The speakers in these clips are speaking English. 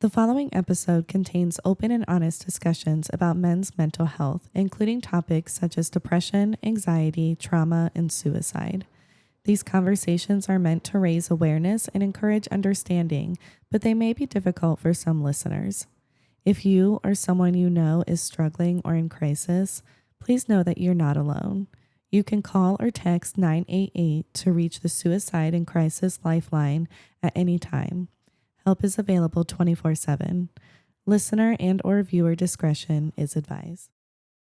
The following episode contains open and honest discussions about men's mental health, including topics such as depression, anxiety, trauma, and suicide. These conversations are meant to raise awareness and encourage understanding, but they may be difficult for some listeners. If you or someone you know is struggling or in crisis, please know that you're not alone. You can call or text 988 to reach the Suicide and Crisis Lifeline at any time. Help is available 24/7. Listener and or viewer discretion is advised.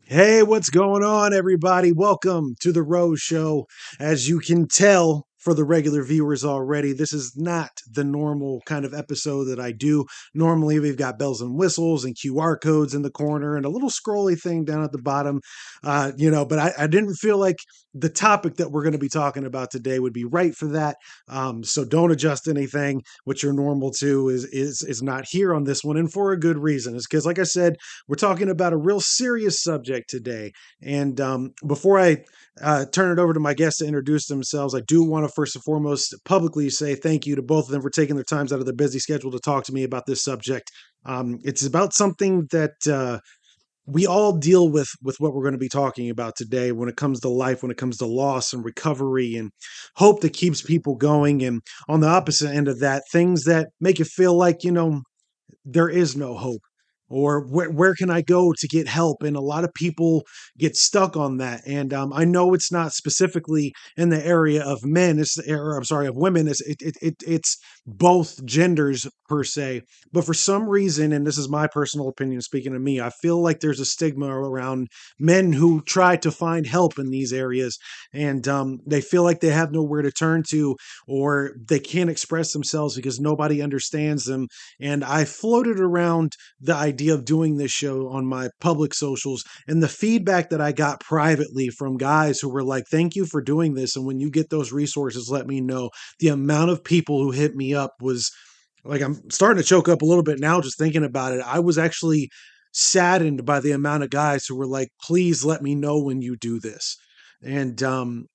Hey, what's going on, everybody? Welcome to the Rose Show. As you can tell for the regular viewers already, this is not the normal kind of episode that I do. Normally, we've got bells and whistles and QR codes in the corner and a little scrolly thing down at the bottom, but I didn't feel like the topic that we're going to be talking about today would be right for that. So don't adjust anything. What you're normal to is not here on this one, and for a good reason. It's because, like I said, we're talking about a real serious subject today. And before I turn it over to my guests to introduce themselves, I do want to first and foremost publicly say thank you to both of them for taking their times out of their busy schedule to talk to me about this subject. It's about something that we all deal with what we're going to be talking about today when it comes to life, when it comes to loss and recovery and hope that keeps people going. And on the opposite end of that, things that make you feel like, there is no hope, or where can I go to get help? And a lot of people get stuck on that. And I know it's not specifically in the area of men, of women. It's both genders per se. But for some reason, and this is my personal opinion speaking to me, I feel like there's a stigma around men who try to find help in these areas. And they feel like they have nowhere to turn to, or they can't express themselves because nobody understands them. And I floated around the idea of doing this show on my public socials, and the feedback that I got privately from guys who were like, thank you for doing this. And when you get those resources, let me know. The amount of people who hit me up was like, I'm starting to choke up a little bit now just thinking about it. I was actually saddened by the amount of guys who were like, please let me know when you do this. And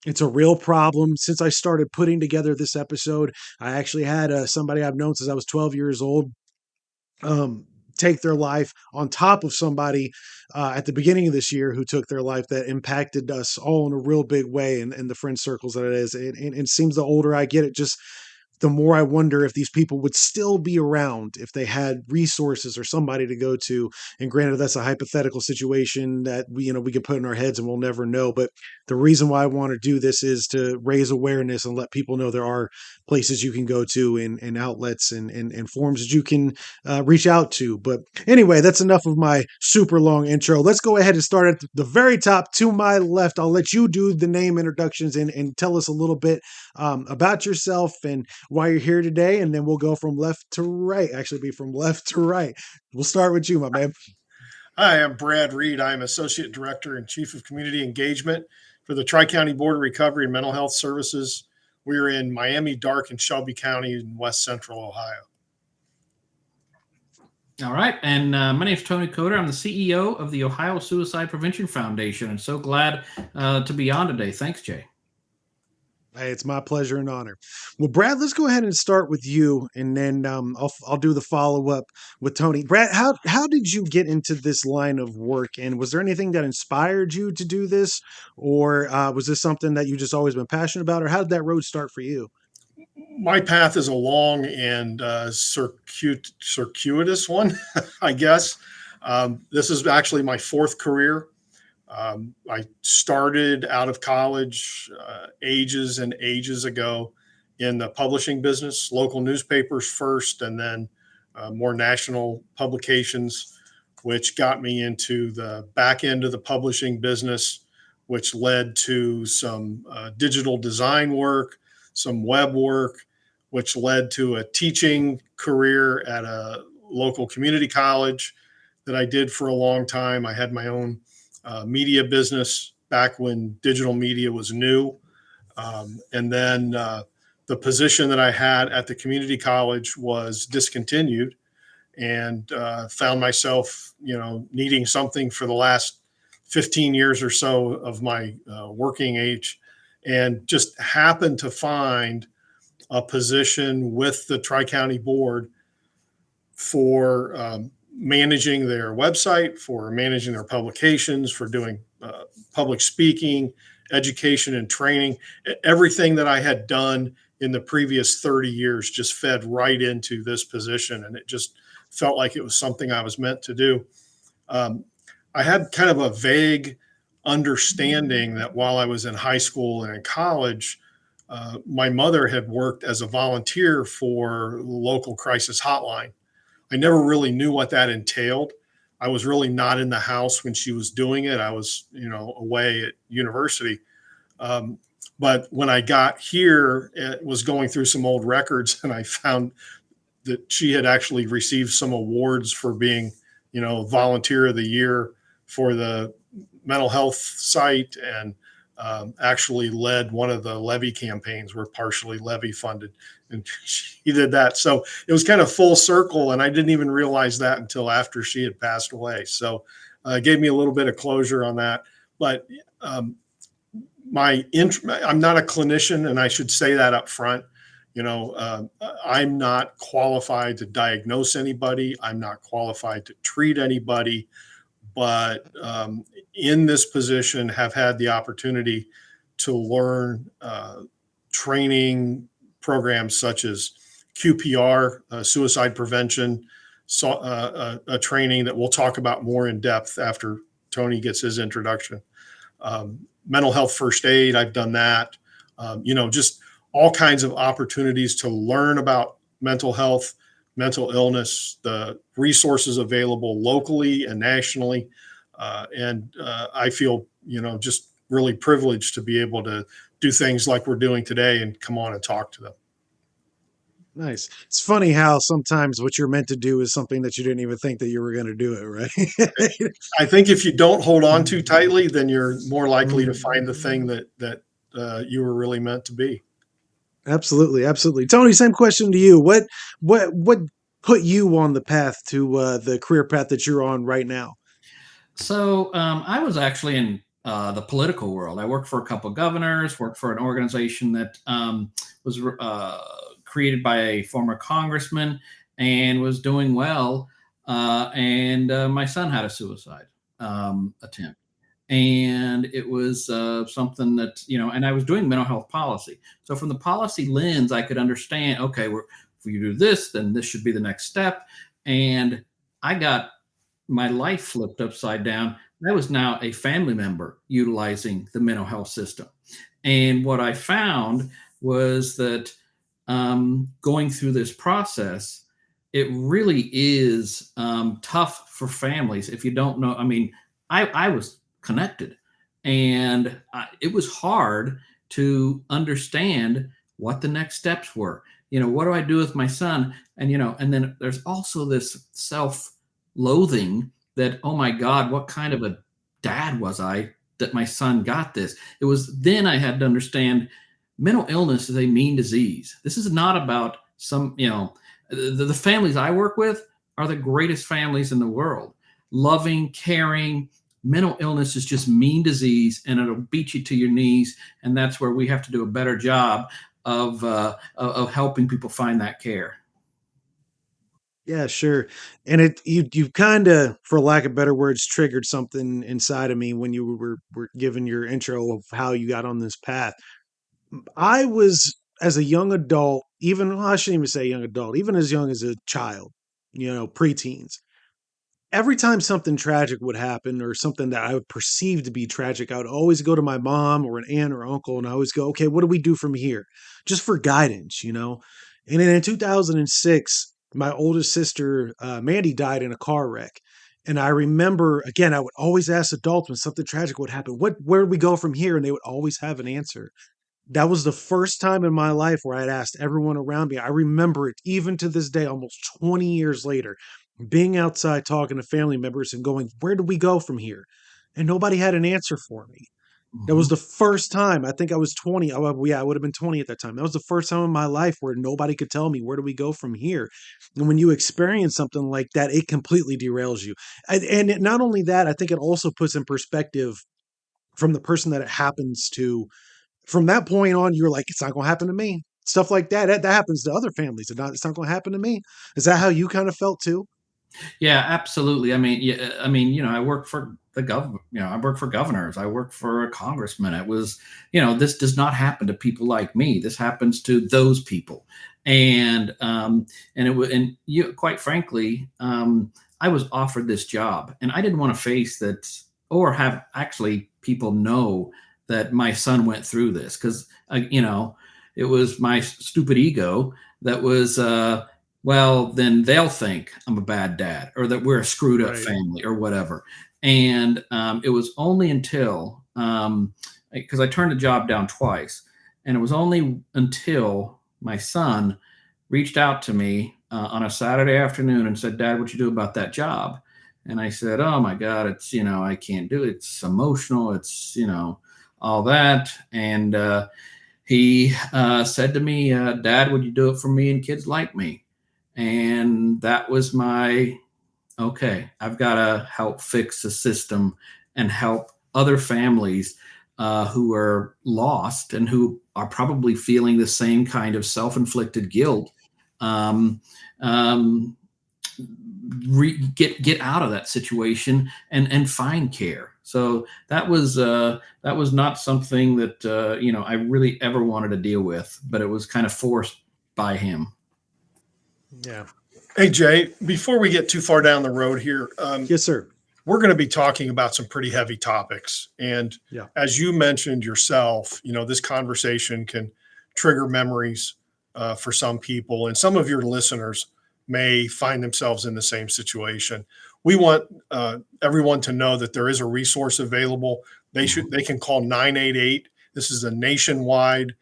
it's a real problem. Since I started putting together this episode, I actually had somebody I've known since I was 12 years old um, take their life, on top of somebody at the beginning of this year who took their life that impacted us all in a real big way in the friend circles that it is. And it seems the older I get, it just the more I wonder if these people would still be around if they had resources or somebody to go to. And granted, that's a hypothetical situation that we can put in our heads and we'll never know. But the reason why I want to do this is to raise awareness and let people know there are places you can go to, and outlets and forms that you can reach out to. But anyway, that's enough of my super long intro. Let's go ahead and start at the very top to my left. I'll let you do the name introductions and tell us a little bit about yourself and why you're here today, and then we'll go from left to right. Actually, be from left to right. We'll start with you, my man. Hi, I'm Brad Reed. I'm Associate Director and Chief of Community Engagement for the Tri-County Board of Recovery and Mental Health Services. We're in Miami, Darke, and Shelby County in West Central Ohio. All right. And my name is Tony Coder. I'm the CEO of the Ohio Suicide Prevention Foundation. I'm so glad to be on today. Thanks, Jay. Hey, it's my pleasure and honor. Well, Brad, let's go ahead and start with you, and then I'll do the follow up with Tony. Brad, how did you get into this line of work, and was there anything that inspired you to do this, or was this something that you just always been passionate about, or how did that road start for you? My path is a long and circuitous one, I guess. This is actually my fourth career. I started out of college ages and ages ago in the publishing business, local newspapers first, and then more national publications, which got me into the back end of the publishing business, which led to some digital design work, some web work, which led to a teaching career at a local community college that I did for a long time. I had my own media business back when digital media was new. And then the position that I had at the community college was discontinued, and found myself, needing something for the last 15 years or so of my working age, and just happened to find a position with the Tri-County Board for managing their website, for managing their publications, for doing public speaking, education, and training. Everything that I had done in the previous 30 years just fed right into this position. And it just felt like it was something I was meant to do. I had kind of a vague understanding that while I was in high school and in college, my mother had worked as a volunteer for the local crisis hotline. I never really knew what that entailed. I was really not in the house when she was doing it. I was, away at university. But when I got here, it was going through some old records, and I found that she had actually received some awards for being, volunteer of the year for the mental health site, and actually led one of the levy campaigns. Were partially levy funded, and she did that. So it was kind of full circle, and I didn't even realize that until after she had passed away. So it gave me a little bit of closure on that. But I'm not a clinician, and I should say that up front. I'm not qualified to diagnose anybody. I'm not qualified to treat anybody, but in this position have had the opportunity to learn training programs such as QPR, suicide prevention, a training that we'll talk about more in depth after Tony gets his introduction. Mental health first aid, I've done that. Just all kinds of opportunities to learn about mental health, mental illness, the resources available locally and nationally. And I feel, just really privileged to be able to do things like we're doing today and come on and talk to them. Nice. It's funny how sometimes what you're meant to do is something that you didn't even think that you were going to do it, right? I think if you don't hold on too tightly, then you're more likely to find the thing that you were really meant to be. Absolutely, absolutely. Tony, same question to you. What put you on the path to the career path that you're on right now? So I was actually in the political world. I worked for a couple of governors, worked for an organization that was created by a former congressman and was doing well. And my son had a suicide attempt. And it was something that, and I was doing mental health policy. So from the policy lens, I could understand, okay, if you do this, then this should be the next step. And I got my life flipped upside down. I was now a family member utilizing the mental health system. And what I found was that going through this process, it really is tough for families if you don't know. I mean, I was connected, and it was hard to understand what the next steps were. What do I do with my son? And and then there's also this self-loathing that, oh my God, what kind of a dad was I that my son got this? It was then I had to understand mental illness is a mean disease. This is not about some, the families I work with are the greatest families in the world. Loving, caring. Mental illness is just mean disease, and it'll beat you to your knees. And that's where we have to do a better job of helping people find that care. Yeah, sure. And you kind of, for lack of better words, triggered something inside of me when you were giving your intro of how you got on this path. I was, as a young adult, even well, I shouldn't even say young adult, even as young as a child, preteens. Every time something tragic would happen or something that I would perceive to be tragic, I would always go to my mom or an aunt or uncle, and I always go, okay, what do we do from here? Just for guidance. And then in 2006, my oldest sister, Mandy, died in a car wreck. And I remember, again, I would always ask adults when something tragic would happen, where do we go from here? And they would always have an answer. That was the first time in my life where I'd asked everyone around me. I remember it even to this day, almost 20 years later, being outside talking to family members and going, where do we go from here? And nobody had an answer for me. That was Mhm. the first time. I think I was 20. Yeah, I would have been 20 at that time. That was the first time in my life where nobody could tell me, where do we go from here? And when you experience something like that, it completely derails you. Not only that, I think it also puts in perspective from the person that it happens to. From that point on, you're like, it's not going to happen to me. stuff like that. That happens to other families. It's not going to happen to me. Is that how you kind of felt too? Yeah, absolutely. I mean, yeah, I mean, I work for the government. I work for governors. I work for a congressman. It was, this does not happen to people like me. This happens to those people, and it was, and quite frankly, I was offered this job, and I didn't want to face that or have actually people know that my son went through this because, it was my stupid ego that was. Well, then they'll think I'm a bad dad or that we're a screwed up family or whatever. And it was only until, because I turned the job down twice, and it was only until my son reached out to me on a Saturday afternoon and said, "Dad, what you do about that job?" And I said, "Oh my God, it's, I can't do it. It's emotional. It's, all that." And he said to me, "Dad, would you do it for me and kids like me?" And that was my, okay, I've got to help fix the system and help other families who are lost and who are probably feeling the same kind of self-inflicted guilt. Um, um, get out of that situation and find care. So that was not something that I really ever wanted to deal with, but it was kind of forced by him. Yeah. Hey, Jay, before we get too far down the road here, Yes, sir. we're going to be talking about some pretty heavy topics. And Yeah. as you mentioned yourself, this conversation can trigger memories for some people. And some of your listeners may find themselves in the same situation. We want everyone to know that there is a resource available. They can call 988. This is a nationwide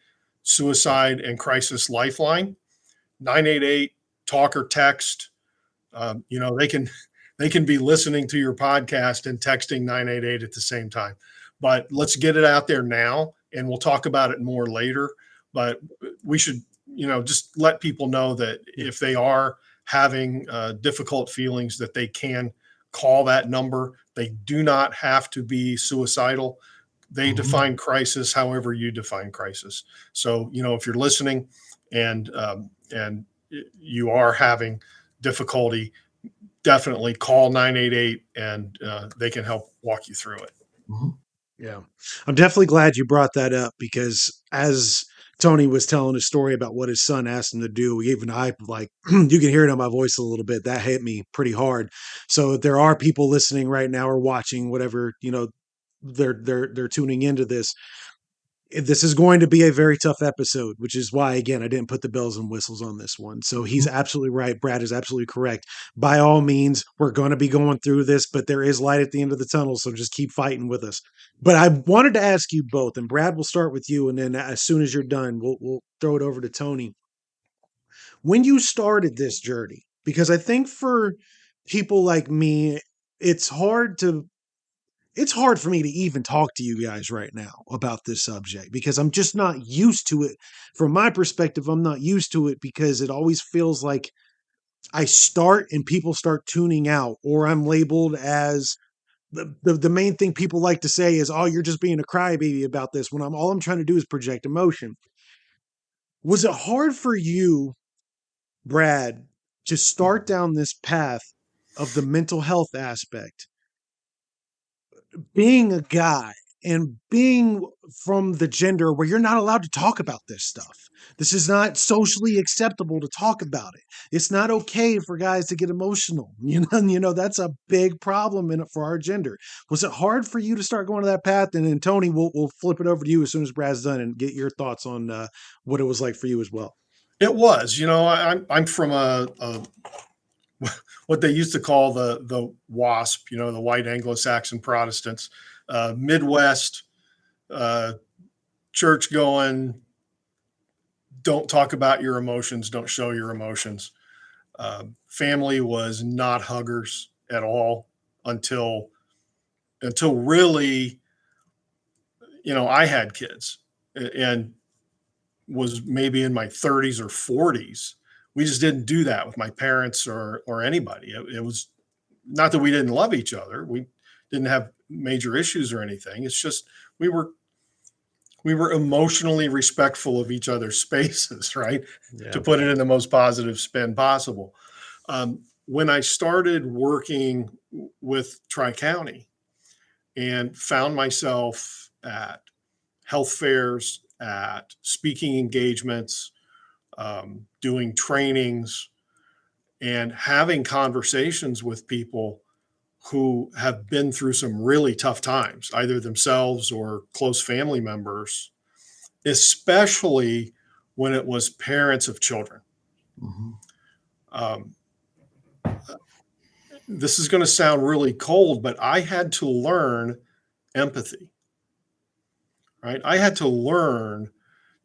suicide and crisis lifeline. 988. Talk or text. They can be listening to your podcast and texting 988 at the same time. But let's get it out there now, and we'll talk about it more later. But we should, just let people know that if they are having difficult feelings, that they can call that number. They do not have to be suicidal. They define crisis however you define crisis. So, if you're listening and you are having difficulty, definitely call 988 and they can help walk you through it. Yeah. I'm definitely glad you brought that up because as Tony was telling a story about what his son asked him to do, even I like you can hear it on my voice a little bit. That hit me pretty hard. So there are people listening right now or watching whatever, they're tuning into this. This is going to be a very tough episode, which is why, again, I didn't put the bells and whistles on this one. So he's absolutely right. Brad is absolutely correct. By all means, we're going to be going through this, but there is light at the end of the tunnel. So just keep fighting with us. But I wanted to ask you both, and Brad, we'll start with you. And then as soon as you're done, we'll throw it over to Tony. When you started this journey, because I think for people like me, it's hard for me to even talk to you guys right now about this subject because I'm just not used to it. From my perspective, I'm not used to it because it always feels like I start and people start tuning out, or I'm labeled as the main thing people like to say is, "Oh, you're just being a crybaby about this," when all I'm trying to do is project emotion. Was it hard for you, Brad, to start down this path of the mental health aspect, being a guy and being from the gender where you're not allowed to talk about this stuff? This is not socially acceptable to talk about it. It's not okay for guys to get emotional. That's a big problem in it for our gender. Was it hard for you to start going to that path? And then Tony, we'll flip it over to you as soon as Brad's done and get your thoughts on what it was like for you as well. It was, I'm from a what they used to call the WASP, the white Anglo-Saxon Protestants, Midwest, church going, don't talk about your emotions, don't show your emotions. Family was not huggers at all until really, I had kids and was maybe in my 30s or 40s. We just didn't do that with my parents or anybody. It was not that we didn't love each other. We didn't have major issues or anything. It's just we were we were emotionally respectful of each other's spaces, right? Yeah. To put it in the most positive spin possible. When I started working with Tri-County and found myself at health fairs, at speaking engagements, doing trainings, and having conversations with people who have been through some really tough times, either themselves or close family members, especially when it was parents of children. Mm-hmm. This is going to sound really cold, but I had to learn empathy, right? I had to learn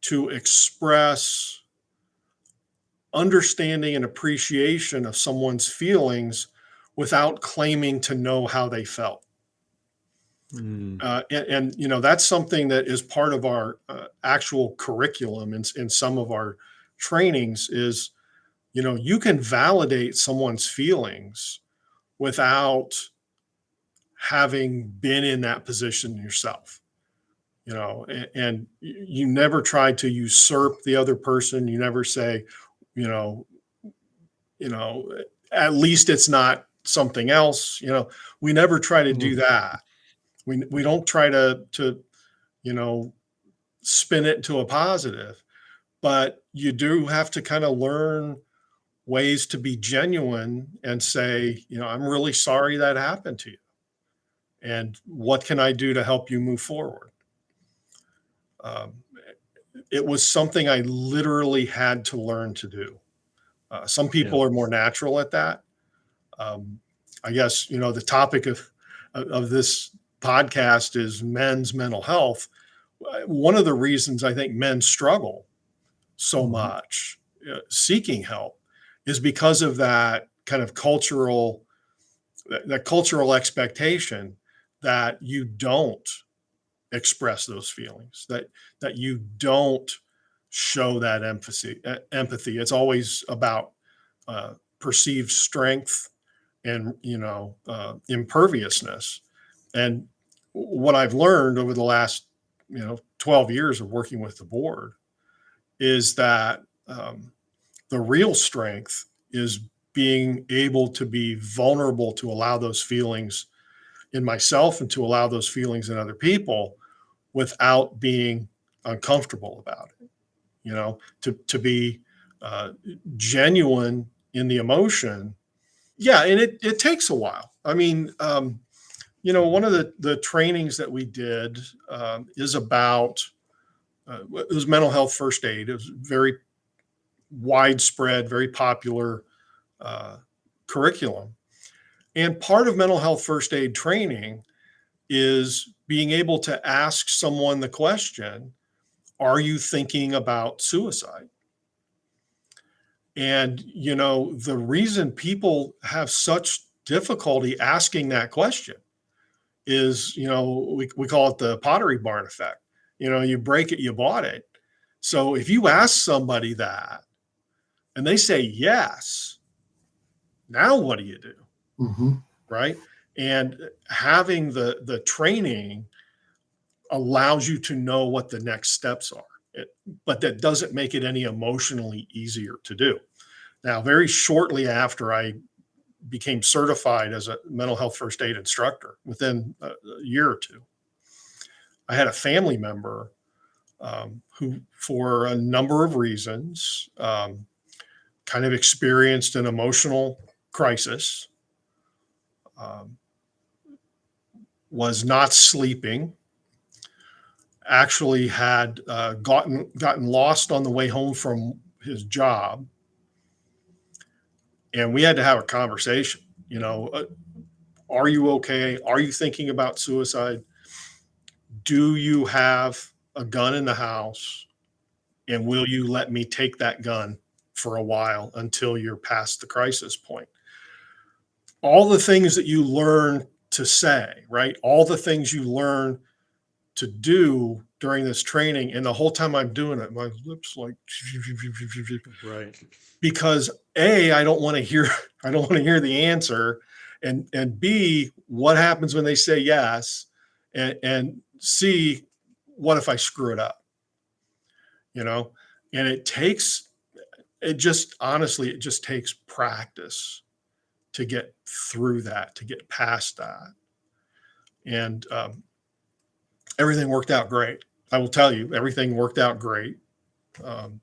to express understanding and appreciation of someone's feelings without claiming to know how they felt. And you know, that's something that is part of our actual curriculum in some of our trainings is, you know, you can validate someone's feelings without having been in that position yourself, you know, and you never try to usurp the other person. You never say, you know, at least it's not something else. You know, we never try to do that. We don't try to you know, spin it to a positive, but you do have to kind of learn ways to be genuine and say, you know, I'm really sorry that happened to you. And what can I do to help you move forward? Um, it was something I literally had to learn to do. Some people are more natural at that. I guess, you know, the topic of this podcast is men's mental health. One of the reasons I think men struggle so much seeking help is because of that kind of cultural expectation that you don't express those feelings, that you don't show that empathy. It's always about perceived strength and, you know, imperviousness. And what I've learned over the last, you know, 12 years of working with the board is that the real strength is being able to be vulnerable, to allow those feelings in myself and to allow those feelings in other people without being uncomfortable about it, you know, to be genuine in the emotion. Yeah. And it takes a while. I mean, you know, one of the trainings that we did is about, it was mental health first aid. It was very widespread, very popular curriculum. And part of mental health first aid training is being able to ask someone the question, are you thinking about suicide? And, you know, the reason people have such difficulty asking that question is, you know, we call it the Pottery Barn effect. You know, you break it, you bought it. So if you ask somebody that and they say yes, now what do you do? Mm-hmm. Right. And having the training allows you to know what the next steps are, but that doesn't make it any emotionally easier to do. Now, very shortly after I became certified as a mental health first aid instructor, within a year or two, I had a family member who, for a number of reasons, kind of experienced an emotional crisis, was not sleeping, actually had gotten lost on the way home from his job. And we had to have a conversation, you know, are you okay? Are you thinking about suicide? Do you have a gun in the house? And will you let me take that gun for a while until you're past the crisis point? All the things that you learn to say, right? All the things you learn to do during this training. And the whole time I'm doing it, my lips like, right. Because I don't want to hear the answer. And B, what happens when they say yes? And C, what if I screw it up? you know, and honestly, it just takes practice to get through that, to get past that. And everything worked out great. I will tell you, everything worked out great. Um,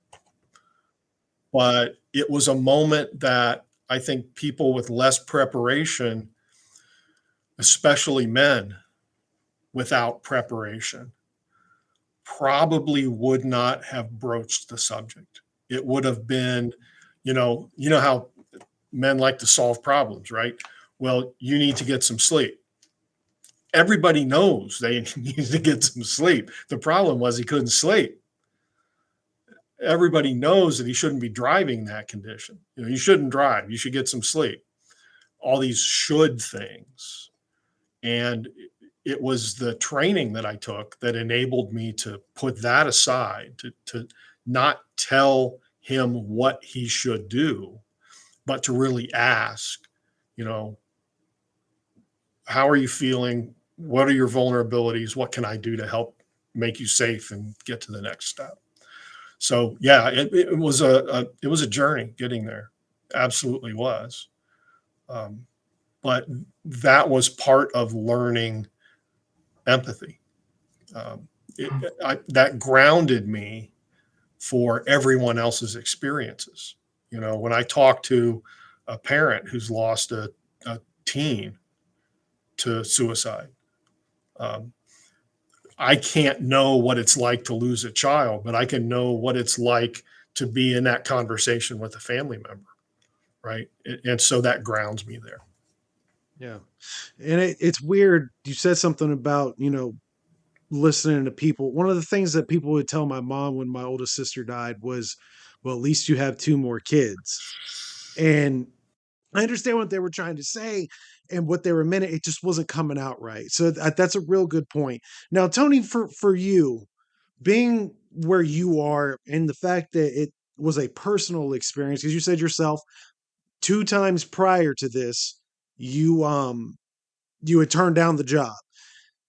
but it was a moment that I think people with less preparation, especially men without preparation, probably would not have broached the subject. It would have been, you know how men like to solve problems, right? Well, you need to get some sleep. Everybody knows they need to get some sleep. The problem was he couldn't sleep. Everybody knows that he shouldn't be driving in that condition. You shouldn't drive. You should get some sleep. All these should things. And it was the training that I took that enabled me to put that aside, to not tell him what he should do, but to really ask, how are you feeling? What are your vulnerabilities? What can I do to help make you safe and get to the next step? So yeah, it was a journey getting there. Absolutely was. But that was part of learning empathy. That grounded me for everyone else's experiences. When I talk to a parent who's lost a teen to suicide, I can't know what it's like to lose a child, but I can know what it's like to be in that conversation with a family member, right? And so that grounds me there. Yeah. And it's weird. You said something about, listening to people. One of the things that people would tell my mom when my oldest sister died was, well, at least you have two more kids. And I understand what they were trying to say and what they were meant. It just wasn't coming out right. So that's a real good point. Now, Tony, for you, being where you are and the fact that it was a personal experience, because you said yourself 2 times prior to this, you had turned down the job.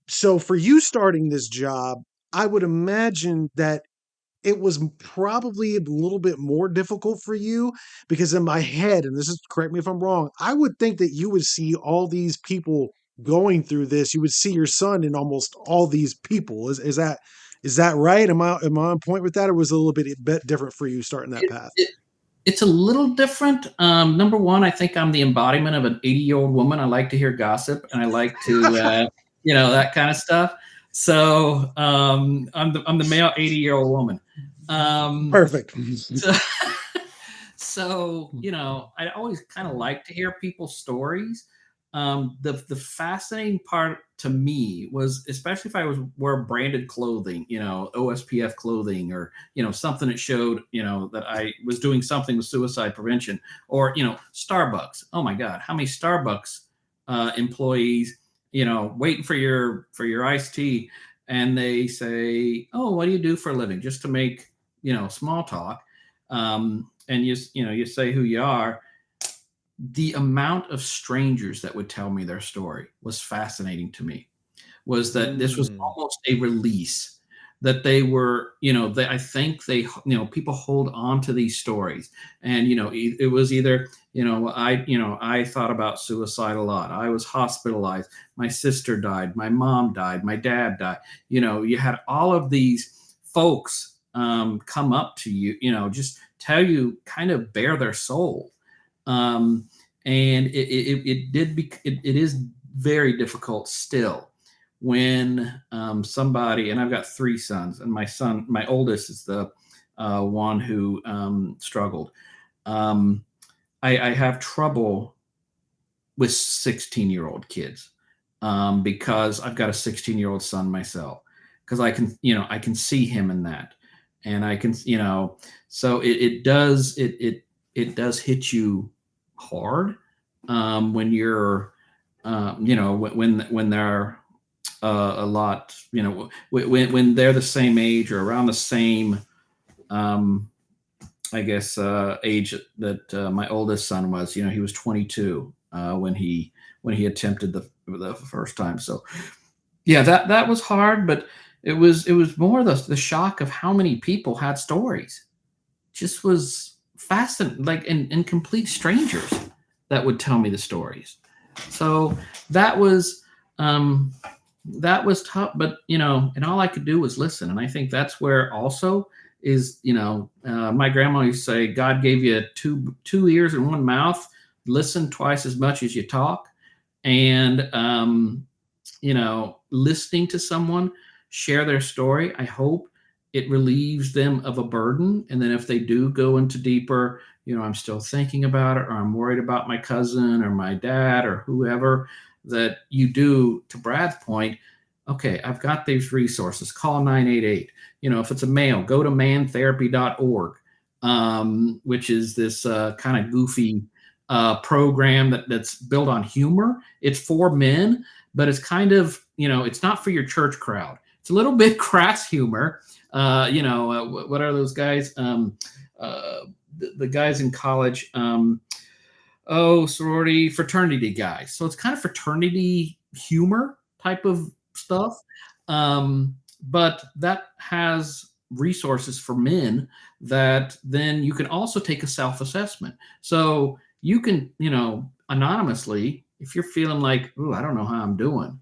So for you starting this job, I would imagine that it was probably a little bit more difficult for you, because in my head, and this is, correct me if I'm wrong, I would think that you would see all these people going through this. You would see your son in almost all these people. Is that right? Am I on point with that, or was it a little bit different for you starting that path? It's a little different. Number one, I think I'm the embodiment of an 80-year-old woman. I like to hear gossip, and I like to, that kind of stuff. So I'm the male 80-year-old woman. Perfect. So I always kind of like to hear people's stories. The fascinating part to me was, especially if I wear branded clothing, OSPF clothing, or something that showed that I was doing something with suicide prevention, or Starbucks. Oh my God, how many Starbucks employees waiting for your iced tea, and they say, "Oh, what do you do for a living?" Just to make small talk, and you say who you are. The amount of strangers that would tell me their story was fascinating to me. Was that this was almost a release, that they were, I think they, people hold on to these stories, and it was either, I thought about suicide a lot. I was hospitalized. My sister died. My mom died. My dad died. You had all of these folks come up to you, just tell you, kind of bare their soul. And it is very difficult still when somebody, and I've got 3 sons, and my oldest is the one who struggled. I have trouble with 16-year-old kids because I've got a 16-year-old son myself, because I can see him in that, and I can, so it does hit you hard when you're when they're a lot, when they're the same age or around the same I guess age that my oldest son was. He was 22 when he attempted the first time. So yeah, that was hard, but it was more the shock of how many people had stories. Just was fascinating, like and complete strangers that would tell me the stories. So that was um, that was tough, but and all I could do was listen. And I think that's where also is my grandma used to say, God gave you two ears and one mouth. Listen twice as much as you talk, and listening to someone share their story. I hope it relieves them of a burden. And then if they do go into deeper, I'm still thinking about it, or I'm worried about my cousin or my dad or whoever, that you do, to Brad's point, okay, I've got these resources, call 988. If it's a male, go to mantherapy.org, which is this kind of goofy program that's built on humor. It's for men, but it's kind of, it's not for your church crowd. It's a little bit crass humor. What are those guys? The guys in college, sorority, fraternity guys. So it's kind of fraternity humor type of stuff. But that has resources for men that then you can also take a self-assessment. So you can, anonymously, if you're feeling like, ooh, I don't know how I'm doing.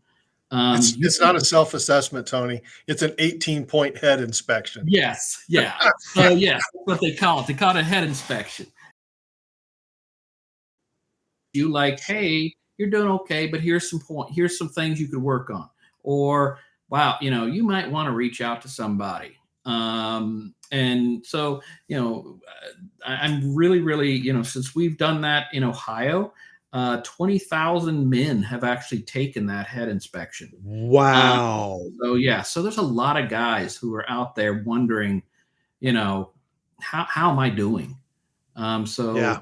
It's not a self-assessment, Tony. It's an 18-point head inspection. Yes. Yeah. So yeah, that's what they call it. They call it a head inspection. You like, hey, you're doing okay, but here's some things you could work on. Or, wow, you might want to reach out to somebody. And so, I'm really, really, since we've done that in Ohio, 20,000 men have actually taken that head inspection. Wow. So there's a lot of guys who are out there wondering, how am I doing? Yeah.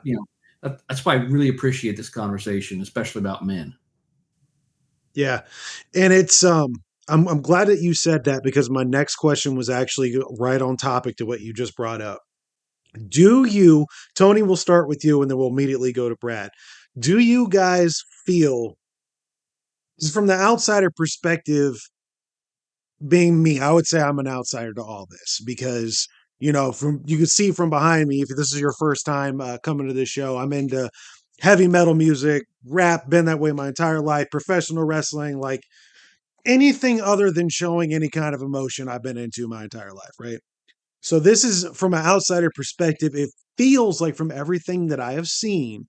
That's why I really appreciate this conversation, especially about men. Yeah. And it's I'm glad that you said that, because my next question was actually right on topic to what you just brought up. Do you, Tony, we'll start with you and then we'll immediately go to Brad. Do you guys feel, from the outsider perspective, being me, I would say I'm an outsider to all this, because from you can see from behind me, if this is your first time coming to this show, I'm into heavy metal music, rap, been that way my entire life, professional wrestling, like anything other than showing any kind of emotion I've been into my entire life, right? So this is from an outsider perspective. It feels like, from everything that I have seen,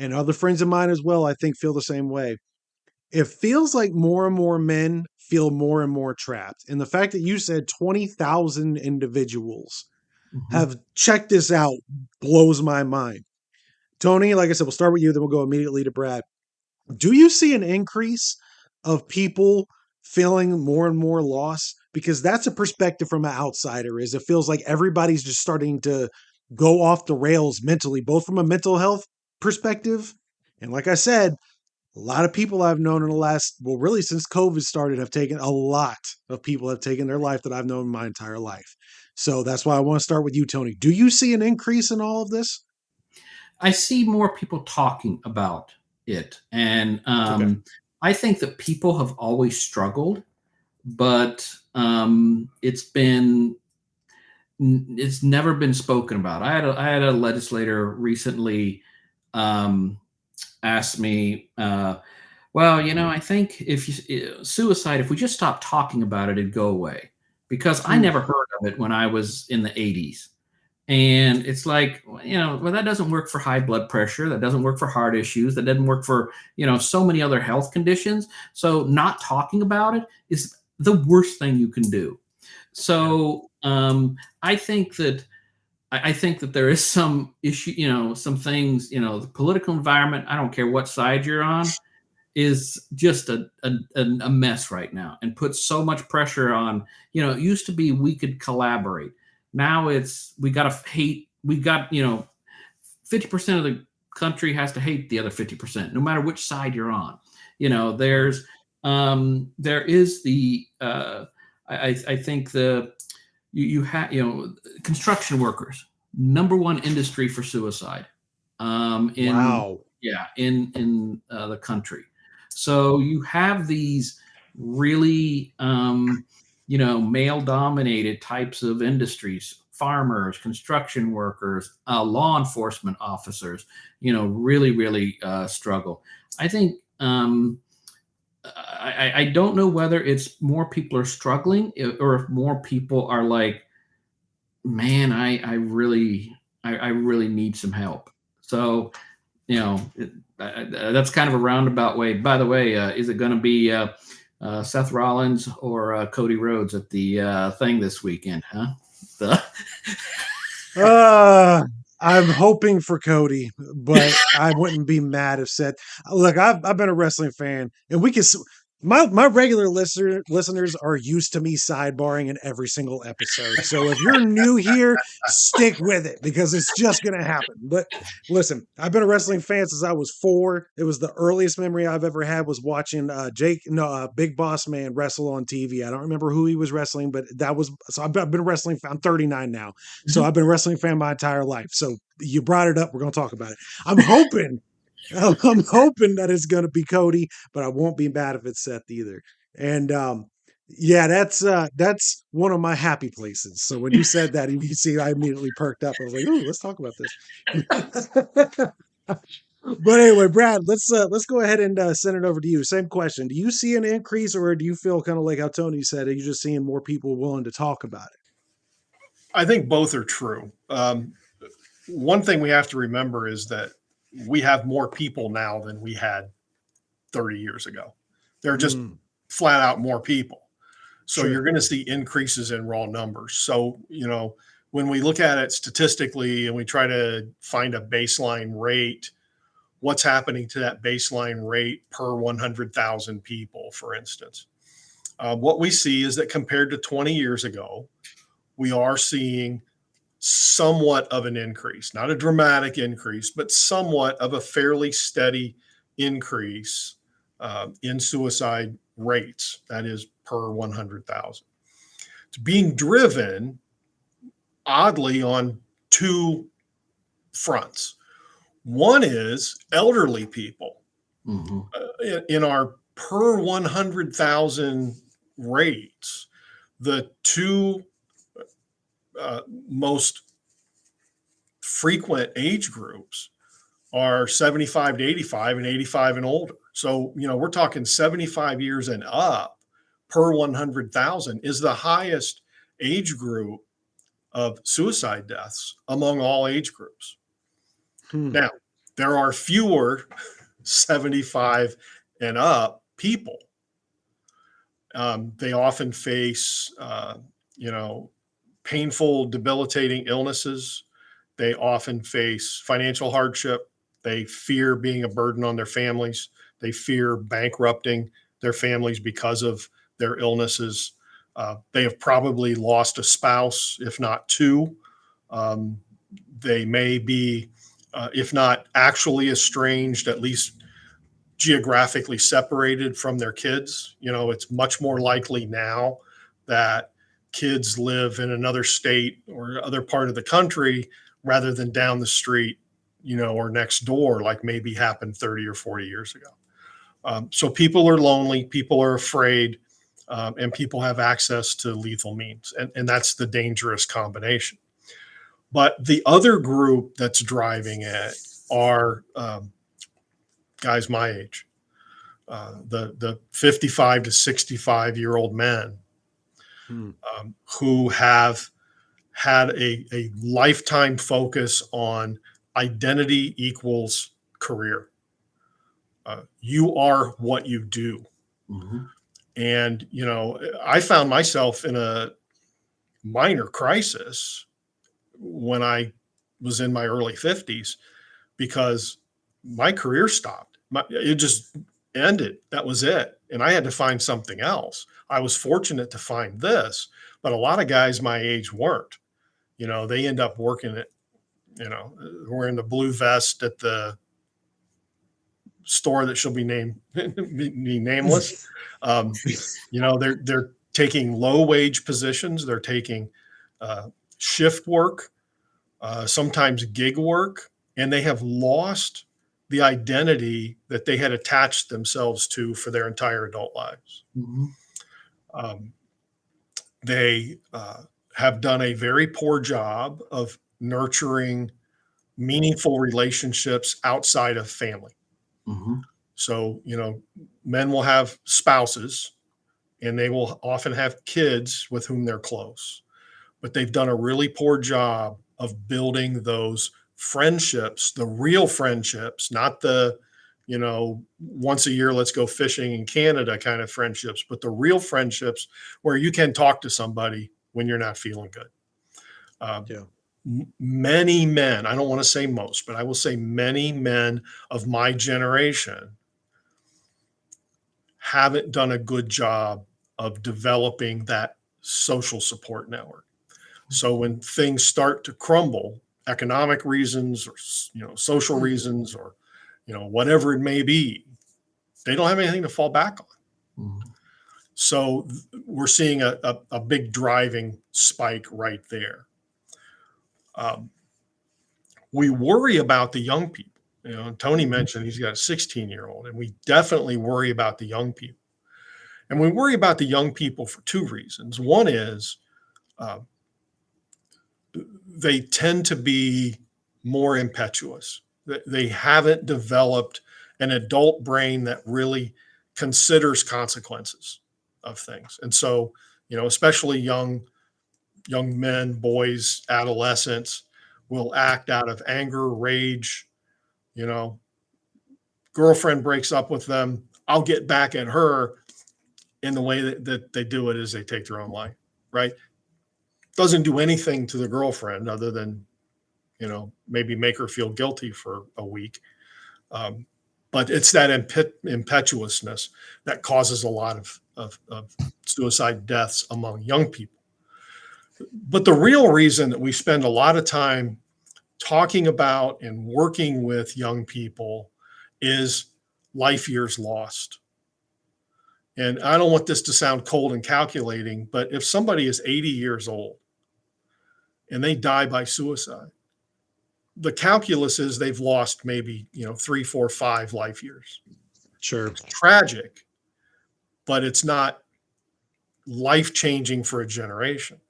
and other friends of mine as well, I think feel the same way. It feels like more and more men feel more and more trapped. And the fact that you said 20,000 individuals have checked this out blows my mind. Tony, like I said, we'll start with you, then we'll go immediately to Brad. Do you see an increase of people feeling more and more loss? Because that's a perspective from an outsider, is it feels like everybody's just starting to go off the rails mentally, both from a mental health perspective. And like I said, a lot of people I've known in the last, well, really since COVID started, a lot of people have taken their life that I've known my entire life. So that's why I want to start with you, Tony. Do you see an increase in all of this? I see more people talking about it. And Okay. I think that people have always struggled, but it's never been spoken about. I had a legislator recently asked me, well, I think suicide, if we just stopped talking about it, it'd go away, because I never heard of it when I was in the 80s. And it's like, well, that doesn't work for high blood pressure. That doesn't work for heart issues. That doesn't work for, so many other health conditions. So not talking about it is the worst thing you can do. So I think that there is some issue, some things, the political environment, I don't care what side you're on, is just a mess right now, and puts so much pressure on, it used to be we could collaborate. Now it's, we got to hate, 50% of the country has to hate the other 50%, no matter which side you're on. There is the, I think you have, construction workers, number one industry for suicide. Wow. In the country. So you have these really male dominated types of industries, farmers, construction workers, law enforcement officers, really, really struggle. I think I don't know whether it's more people are struggling or if more people are like, man, I really need some help. So, that's kind of a roundabout way. By the way, is it going to be Seth Rollins or Cody Rhodes at the thing this weekend? Huh? I'm hoping for Cody, but I wouldn't be mad if Seth. Look, I've been a wrestling fan, and my regular listeners are used to me sidebarring in every single episode. So if you're new here, stick with it because it's just gonna happen. But listen, I've been a wrestling fan since I was 4. It was the earliest memory I've ever had was watching Big Boss Man wrestle on TV. I don't remember who he was wrestling, but I've been a wrestling fan. I'm 39 now, so I've been a wrestling fan my entire life. So you brought it up. We're gonna talk about it. I'm hoping that it's going to be Cody, but I won't be mad if it's Seth either. And yeah, that's one of my happy places. So when you said that, you see, I immediately perked up. I was like, "Ooh, let's talk about this." But anyway, Brad, let's go ahead and send it over to you. Same question: do you see an increase, or do you feel kind of like how Tony said? Are you just seeing more people willing to talk about it? I think both are true. One thing we have to remember is that we have more people now than we had 30 years ago. There are just flat out more people. So You're going to see increases in raw numbers. So, when we look at it statistically and we try to find a baseline rate, what's happening to that baseline rate per 100,000 people, for instance? What we see is that compared to 20 years ago, we are seeing somewhat of an increase, not a dramatic increase, but somewhat of a fairly steady increase in suicide rates. That is per 100,000. It's being driven oddly on 2 fronts. One is elderly people. In our per 100,000 rates, the 2 most frequent age groups are 75 to 85 and 85 and older. So, we're talking 75 years and up per 100,000 is the highest age group of suicide deaths among all age groups. Now, there are fewer 75 and up people. They often face, painful, debilitating illnesses. They often face financial hardship. They fear being a burden on their families. They fear bankrupting their families because of their illnesses. They have probably lost a spouse, if not 2. They may be, if not actually estranged, at least geographically separated from their kids. It's much more likely now that kids live in another state or other part of the country rather than down the street, or next door, like maybe happened 30 or 40 years ago. So people are lonely, people are afraid, and people have access to lethal means. And that's the dangerous combination. But the other group that's driving it are guys my age, the 55 to 65-year-old men who have had a lifetime focus on identity equals career. You are what you do. And, I found myself in a minor crisis when I was in my early 50s because my career stopped. It just ended. That was it. And I had to find something else. I was fortunate to find this, but a lot of guys my age weren't. They end up working at, wearing the blue vest at the store that shall be nameless. They're taking low wage positions. They're taking shift work, sometimes gig work, and they have lost the identity that they had attached themselves to for their entire adult lives. They have done a very poor job of nurturing meaningful relationships outside of family. Mhm. So, men will have spouses and they will often have kids with whom they're close, but they've done a really poor job of building those friendships, the real friendships, not the, once a year, let's go fishing in Canada kind of friendships, but the real friendships where you can talk to somebody when you're not feeling good. Yeah. Many men, I don't want to say most, but I will say many men of my generation haven't done a good job of developing that social support network. So when things start to crumble, economic reasons or social reasons or whatever it may be, they don't have anything to fall back on. Mhm. So we're seeing a big driving spike right there. We worry about the young people. Tony mentioned he's got a 16-year-old, and we definitely worry about the young people. And we worry about the young people for two reasons. One is uh, they tend to be more impetuous. They haven't developed an adult brain that really considers consequences of things. And so, especially young men, boys, adolescents will act out of anger, rage. You know, girlfriend breaks up with them, I'll get back at her. In the way that they do it is they take their own life, right? Doesn't do anything to the girlfriend other than, maybe make her feel guilty for a week. Um, but it's that impetuousness that causes a lot of suicide deaths among young people. But the real reason that we spend a lot of time talking about and working with young people is life years lost. And I don't want this to sound cold and calculating, but if somebody is 80 years old and they die by suicide, the calculus is they've lost maybe, 3, 4, 5 life years. Sure. It's tragic, but it's not life changing for a generation.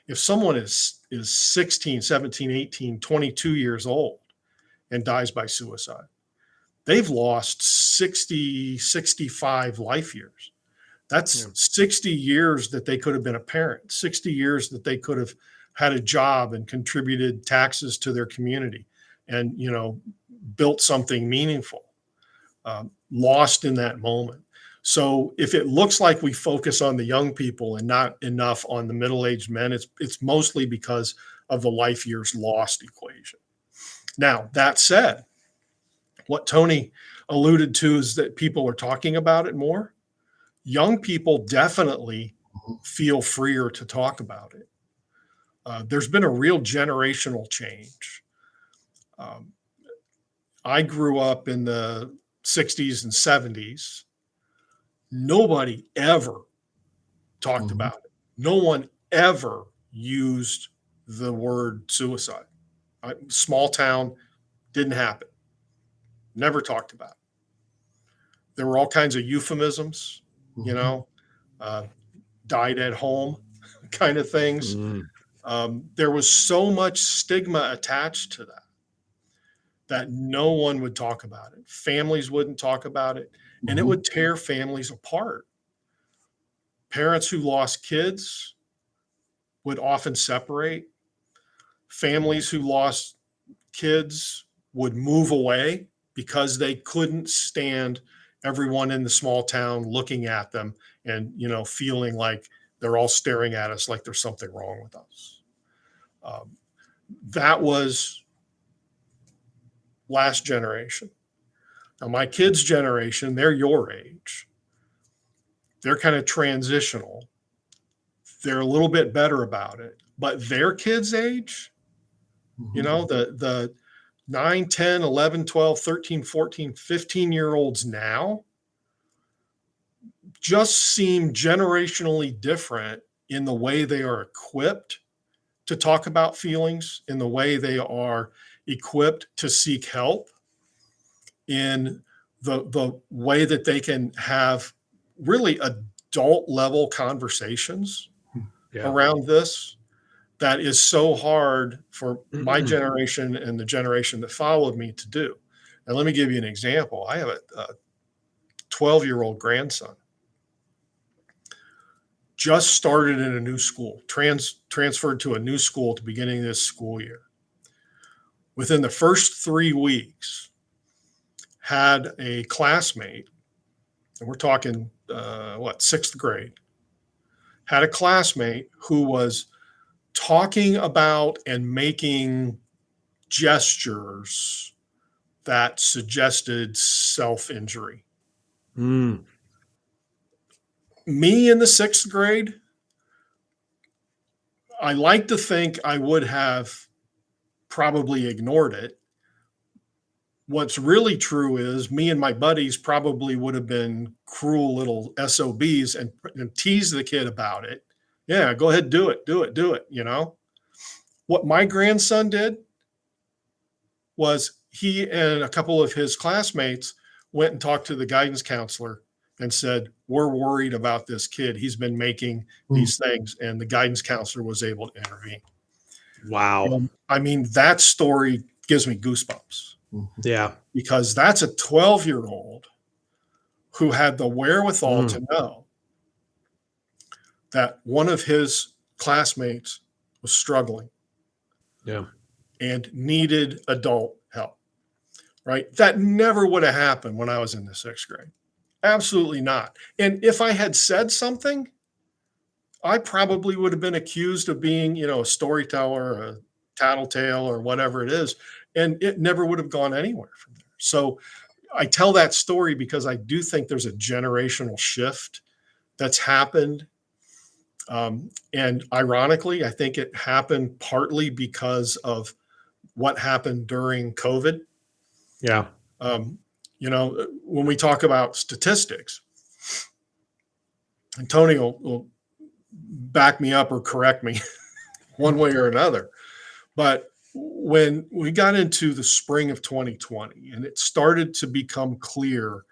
If someone is 16, 17, 18, 22 years old and dies by suicide, they've lost 60, 65 life years. That's 60 years that they could have been a parent, 60 years that they could have had a job and contributed taxes to their community and, built something meaningful, lost in that moment. So if it looks like we focus on the young people and not enough on the middle-aged men, it's mostly because of the life years lost equation. Now, that said, what Tony alluded to is that people are talking about it more. Young people definitely feel freer to talk about it. There's been a real generational change. I grew up in the 60s and 70s. Nobody ever talked about it. No one ever used the word suicide. Small town, didn't happen. Never talked about it. There were all kinds of euphemisms, died at home kind of things. There was so much stigma attached to that no one would talk about it. Families wouldn't talk about it, and it would tear families apart. Parents who lost kids would often separate. Families who lost kids would move away because they couldn't stand everyone in the small town looking at them and, feeling like they're all staring at us like there's something wrong with us. That was last generation. Now, my kids' generation, they're your age. They're kind of transitional. They're a little bit better about it. But their kids' age, the 9, 10, 11, 12, 13, 14, 15-year-olds now just seem generationally different in the way they are equipped to talk about feelings, in the way they are equipped to seek help, in the way that they can have really adult level conversations around this that is so hard for my generation and the generation that followed me to do. And let me give you an example. I have a 12-year-old grandson, just started in a new school, transferred to a new school at the beginning of this school year. Within the first 3 weeks, had a classmate, and we're talking, sixth grade, had a classmate who was talking about and making gestures that suggested self-injury. Mm. Me in the sixth grade, I like to think I would have probably ignored it. What's really true is me and my buddies probably would have been cruel little SOBs and tease the kid about it. Yeah, go ahead, do it. You know, what my grandson did was he and a couple of his classmates went and talked to the guidance counselor and said, we're worried about this kid. He's been making these things. And the guidance counselor was able to intervene. Wow. I mean, that story gives me goosebumps. Yeah. Because that's a 12-year-old who had the wherewithal to know that one of his classmates was struggling. Yeah. And needed adult help, right? That never would have happened when I was in the sixth grade. Absolutely not. And if I had said something, I probably would have been accused of being, a storyteller, a tattletale, or whatever it is. And it never would have gone anywhere from there. So I tell that story because I do think there's a generational shift that's happened. And ironically, I think it happened partly because of what happened during COVID. Yeah. When we talk about statistics, and Tony will back me up or correct me one way or another. But when we got into the spring of 2020 and it started to become clear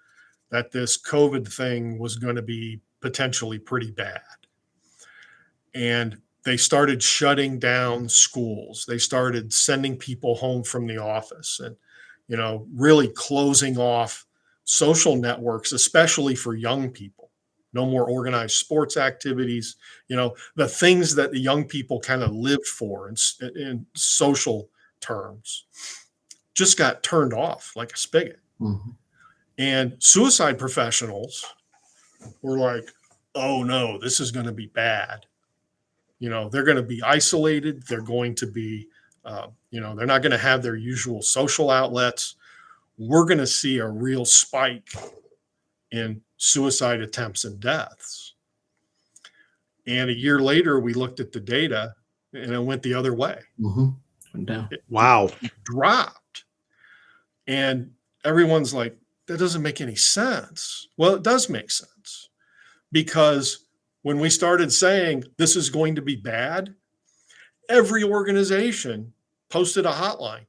that this COVID thing was going to be potentially pretty bad, and they started shutting down schools, they started sending people home from the office, and really closing off social networks, especially for young people. No more organized sports activities, the things that the young people kind of lived for in social terms just got turned off like a spigot. Mm-hmm. And suicide professionals were like, oh no, this is going to be bad. They're going to be isolated. They're going to be, they're not going to have their usual social outlets. We're going to see a real spike in suicide attempts and deaths. And a year later, we looked at the data and it went the other way. Mm-hmm. Went down. Wow. It dropped. And everyone's like, that doesn't make any sense. Well, it does make sense, because when we started saying this is going to be bad, every organization posted a hotline.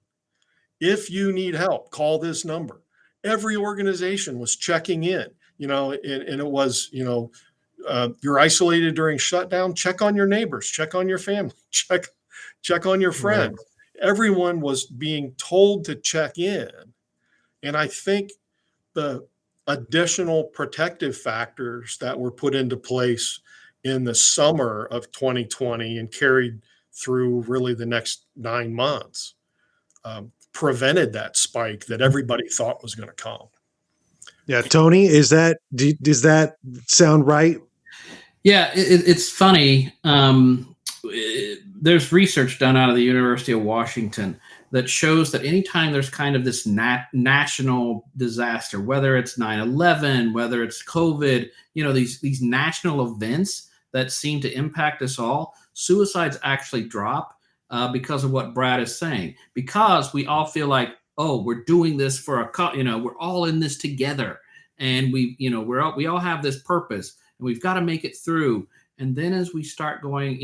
If you need help, call this number. Every organization was checking in, and it was, you're isolated during shutdown, check on your neighbors, check on your family, check on your friends. Right. Everyone was being told to check in. And I think the additional protective factors that were put into place in the summer of 2020 and carried through really the next 9 months prevented that spike that everybody thought was going to come. Yeah. Tony, does that sound right? Yeah, it's funny. There's research done out of the University of Washington that shows that anytime there's kind of this national disaster, whether it's 9/11, whether it's COVID, these national events that seem to impact us all, suicides actually drop because of what Brad is saying. Because we all feel like, oh, we're doing this for we're all in this together, and we all have this purpose, and we've got to make it through. And then as we start going,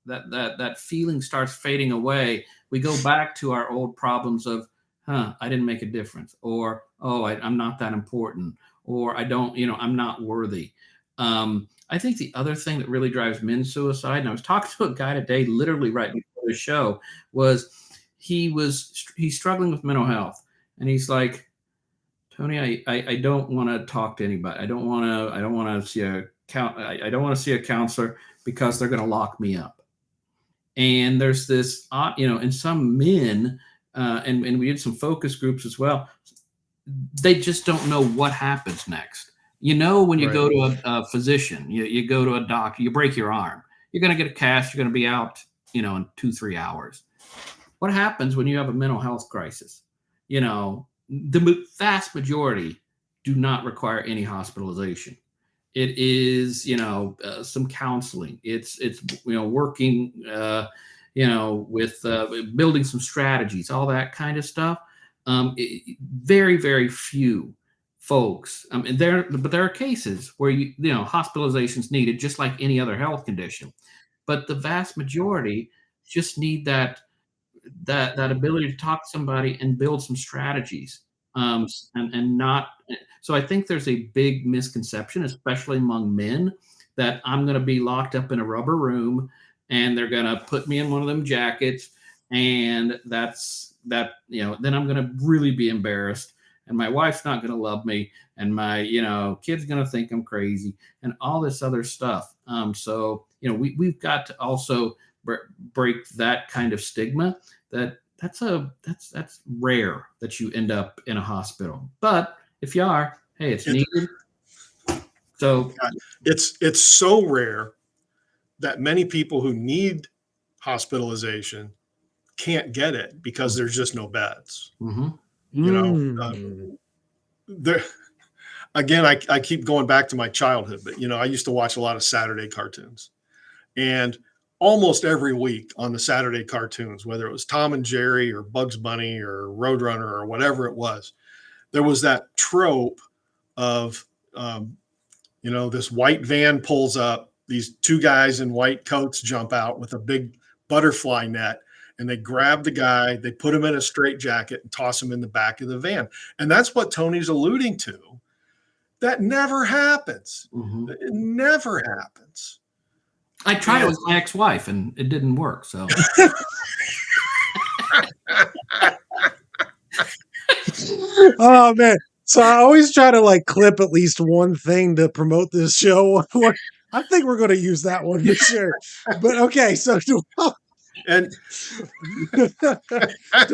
that feeling starts fading away. We go back to our old problems of, I didn't make a difference, or, oh, I'm not that important, or I don't, I'm not worthy. I think the other thing that really drives men suicide, and I was talking to a guy today, literally right before the show, was he's struggling with mental health, and he's like, Tony, I don't want to talk to anybody. I don't want to see I don't want to see a counselor because they're going to lock me up. And there's this, and some men, and we did some focus groups as well. They just don't know what happens next. When you go to a physician, you go to a doctor, you break your arm, you're going to get a cast, you're going to be out, in 2-3 hours. What happens when you have a mental health crisis? The vast majority do not require any hospitalization. It is, some counseling. It's working, with building some strategies, all that kind of stuff. Very, very few folks. But there are cases where hospitalization's needed, just like any other health condition. But the vast majority just need that ability to talk to somebody and build some strategies. And not. So I think there's a big misconception, especially among men, that I'm going to be locked up in a rubber room and they're going to put me in one of them jackets, and then I'm going to really be embarrassed, and my wife's not going to love me, and my kid's going to think I'm crazy, and all this other stuff. So we've got to also break that kind of stigma. That's rare that you end up in a hospital, but if you are, hey, it's needed. So it's so rare that many people who need hospitalization can't get it because there's just no beds. Mm-hmm. There again, I keep going back to my childhood, but I used to watch a lot of Saturday cartoons, and almost every week on the Saturday cartoons, whether it was Tom and Jerry or Bugs Bunny or Roadrunner or whatever it was, there was that trope of, this white van pulls up, these two guys in white coats jump out with a big butterfly net, and they grab the guy, they put him in a straitjacket and toss him in the back of the van. And that's what Tony's alluding to. That never happens. Mm-hmm. It never happens. I tried it with my ex-wife and it didn't work. So. Oh man. So I always try to clip at least one thing to promote this show. I think we're going to use that one for sure. But okay, so to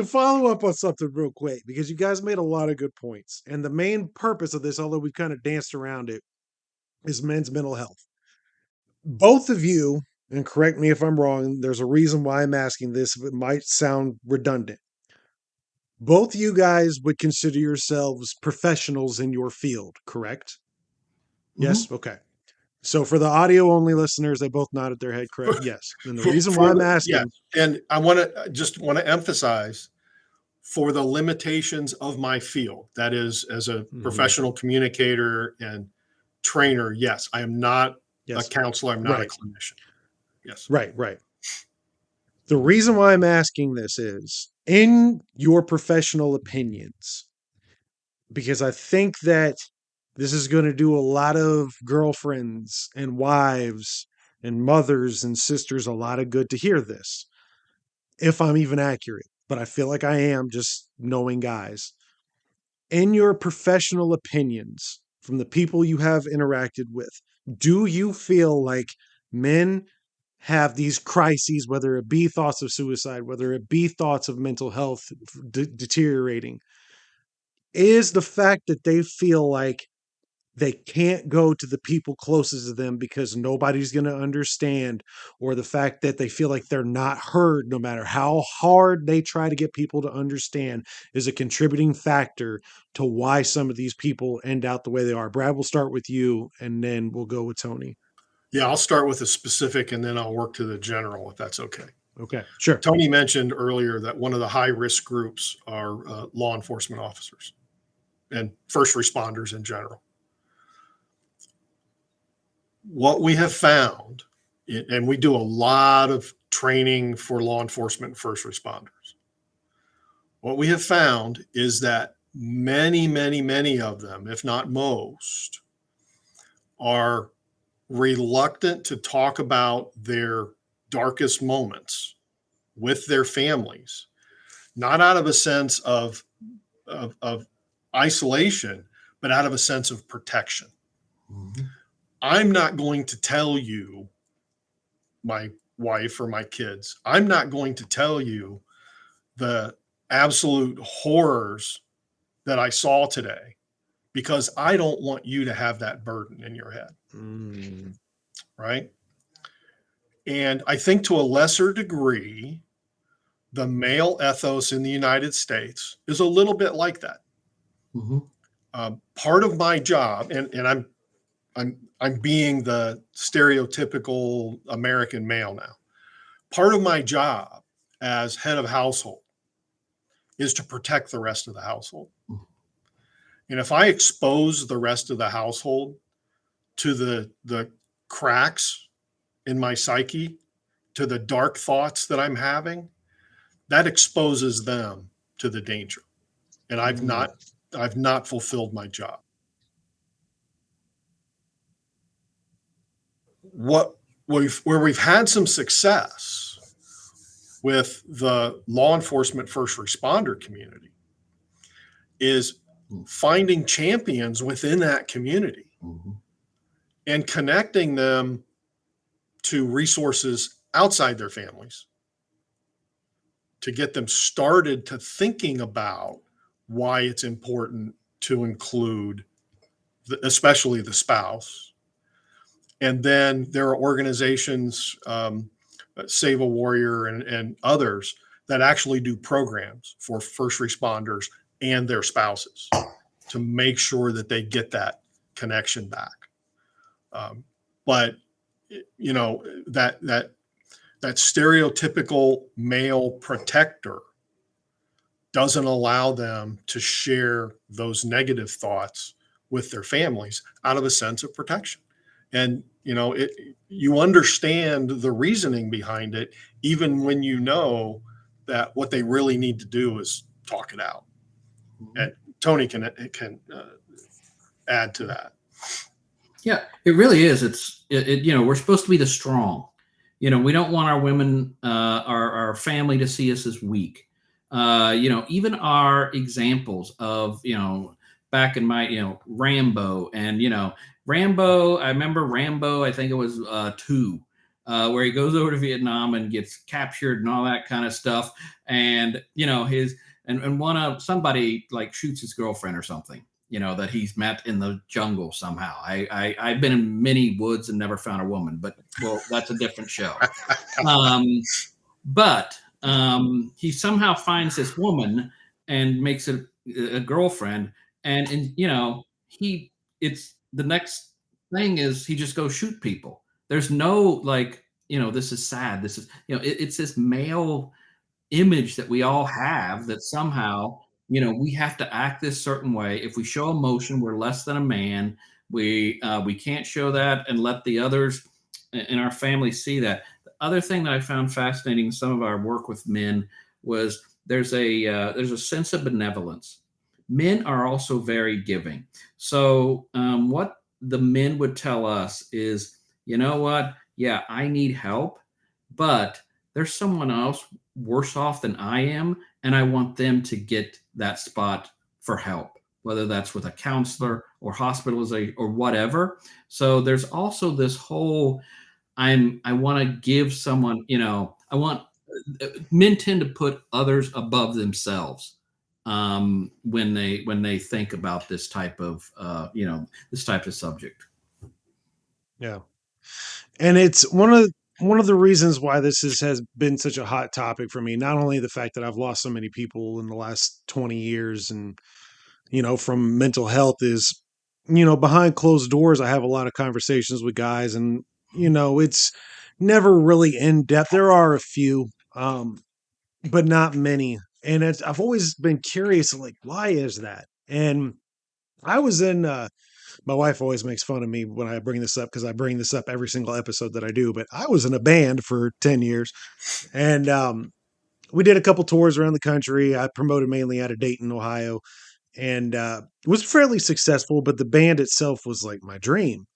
follow up on something real quick, because you guys made a lot of good points. And the main purpose of this, although we kind of danced around it, is men's mental health. Both of you, and correct me if I'm wrong, there's a reason why I'm asking this, it might sound redundant. Both you guys would consider yourselves professionals in your field, correct? Mm-hmm. Yes? Okay. So for the audio only listeners, they both nodded their head correct. Yes. And the reason why I'm asking. Yeah. And I want to emphasize, for the limitations of my field, that is, as a professional communicator and trainer, yes, I am not a counselor. I'm not a clinician. Yes. Right. The reason why I'm asking this is, in your professional opinions, because I think that this is going to do a lot of girlfriends and wives and mothers and sisters a lot of good to hear this, if I'm even accurate. But I feel like I am, just knowing guys. In your professional opinions, from the people you have interacted with, do you feel like men have these crises, whether it be thoughts of suicide, whether it be thoughts of mental health deteriorating, is the fact that they feel like they can't go to the people closest to them because nobody's going to understand, or the fact that they feel like they're not heard no matter how hard they try to get people to understand, is a contributing factor to why some of these people end out the way they are? Brad, we'll start with you and then we'll go with Tony. Yeah, I'll start with a specific and then I'll work to the general, if that's okay. Okay, sure. Tony mentioned earlier that one of the high-risk groups are law enforcement officers and first responders in general. What we have found, and we do a lot of training for law enforcement and first responders, what we have found is that many, many, many of them, if not most, are reluctant to talk about their darkest moments with their families, not out of a sense of isolation, but out of a sense of protection. Mm-hmm. I'm not going to tell you, my wife or my kids, I'm not going to tell you the absolute horrors that I saw today because I don't want you to have that burden in your head. Mm. Right. And I think to a lesser degree, the male ethos in the United States is a little bit like that. Mm-hmm. Part of my job, and I'm being the stereotypical American male now. Part of my job as head of household is to protect the rest of the household. And if I expose the rest of the household to the cracks in my psyche, to the dark thoughts that I'm having, that exposes them to the danger. And I've not fulfilled my job. Where we've had some success with the law enforcement first responder community is finding champions within that community Mm-hmm. and connecting them to resources outside their families to get them started to thinking about why it's important to include especially the spouse. And then there are organizations, Save a Warrior and others, that actually do programs for first responders and their spouses to make sure that they get that connection back. But you know, that stereotypical male protector doesn't allow them to share those negative thoughts with their families out of a sense of protection. And you know, you understand the reasoning behind it, even when you know that what they really need to do is talk it out. Mm-hmm. And Tony can add to that. Yeah, it really is. You know, we're supposed to be the strong. You know, we don't want our women, our family to see us as weak. You know, even our examples of, you know, back in my, you know, Rambo and, you know, I remember Rambo, I think it was 2, where he goes over to Vietnam and gets captured and all that kind of stuff. And, you know, somebody like shoots his girlfriend or something, you know, that he's met in the jungle somehow. I've been in many woods and never found a woman, but well, that's a different show. But he somehow finds this woman and makes it a girlfriend. And you know, it's the next thing is he just goes shoot people. There's no like, you know, this is sad. This is, you know, it's this male image that we all have that somehow, you know, we have to act this certain way. If we show emotion, we're less than a man. We can't show that and let the others in our family see that. The other thing that I found fascinating in some of our work with men was there's a sense of benevolence. Men are also very giving. So what the men would tell us is, you know what? Yeah, I need help, but there's someone else worse off than I am, and I want them to get that spot for help, whether that's with a counselor or hospitalization or whatever. So there's also this whole I want to give someone, you know, men tend to put others above themselves when they think about this type of you know, this type of subject. Yeah. And it's one of the reasons why this has been such a hot topic for me. Not only the fact that I've lost so many people in the last 20 years and, you know, from mental health is, you know, behind closed doors, I have a lot of conversations with guys and, you know, it's never really in depth. There are a few, but not many. And I've always been curious, like, why is that? And I was in, my wife always makes fun of me when I bring this up because I bring this up every single episode that I do. But I was in a band for 10 years and we did a couple tours around the country. I promoted mainly out of Dayton, Ohio, and it was fairly successful. But the band itself was like my dream.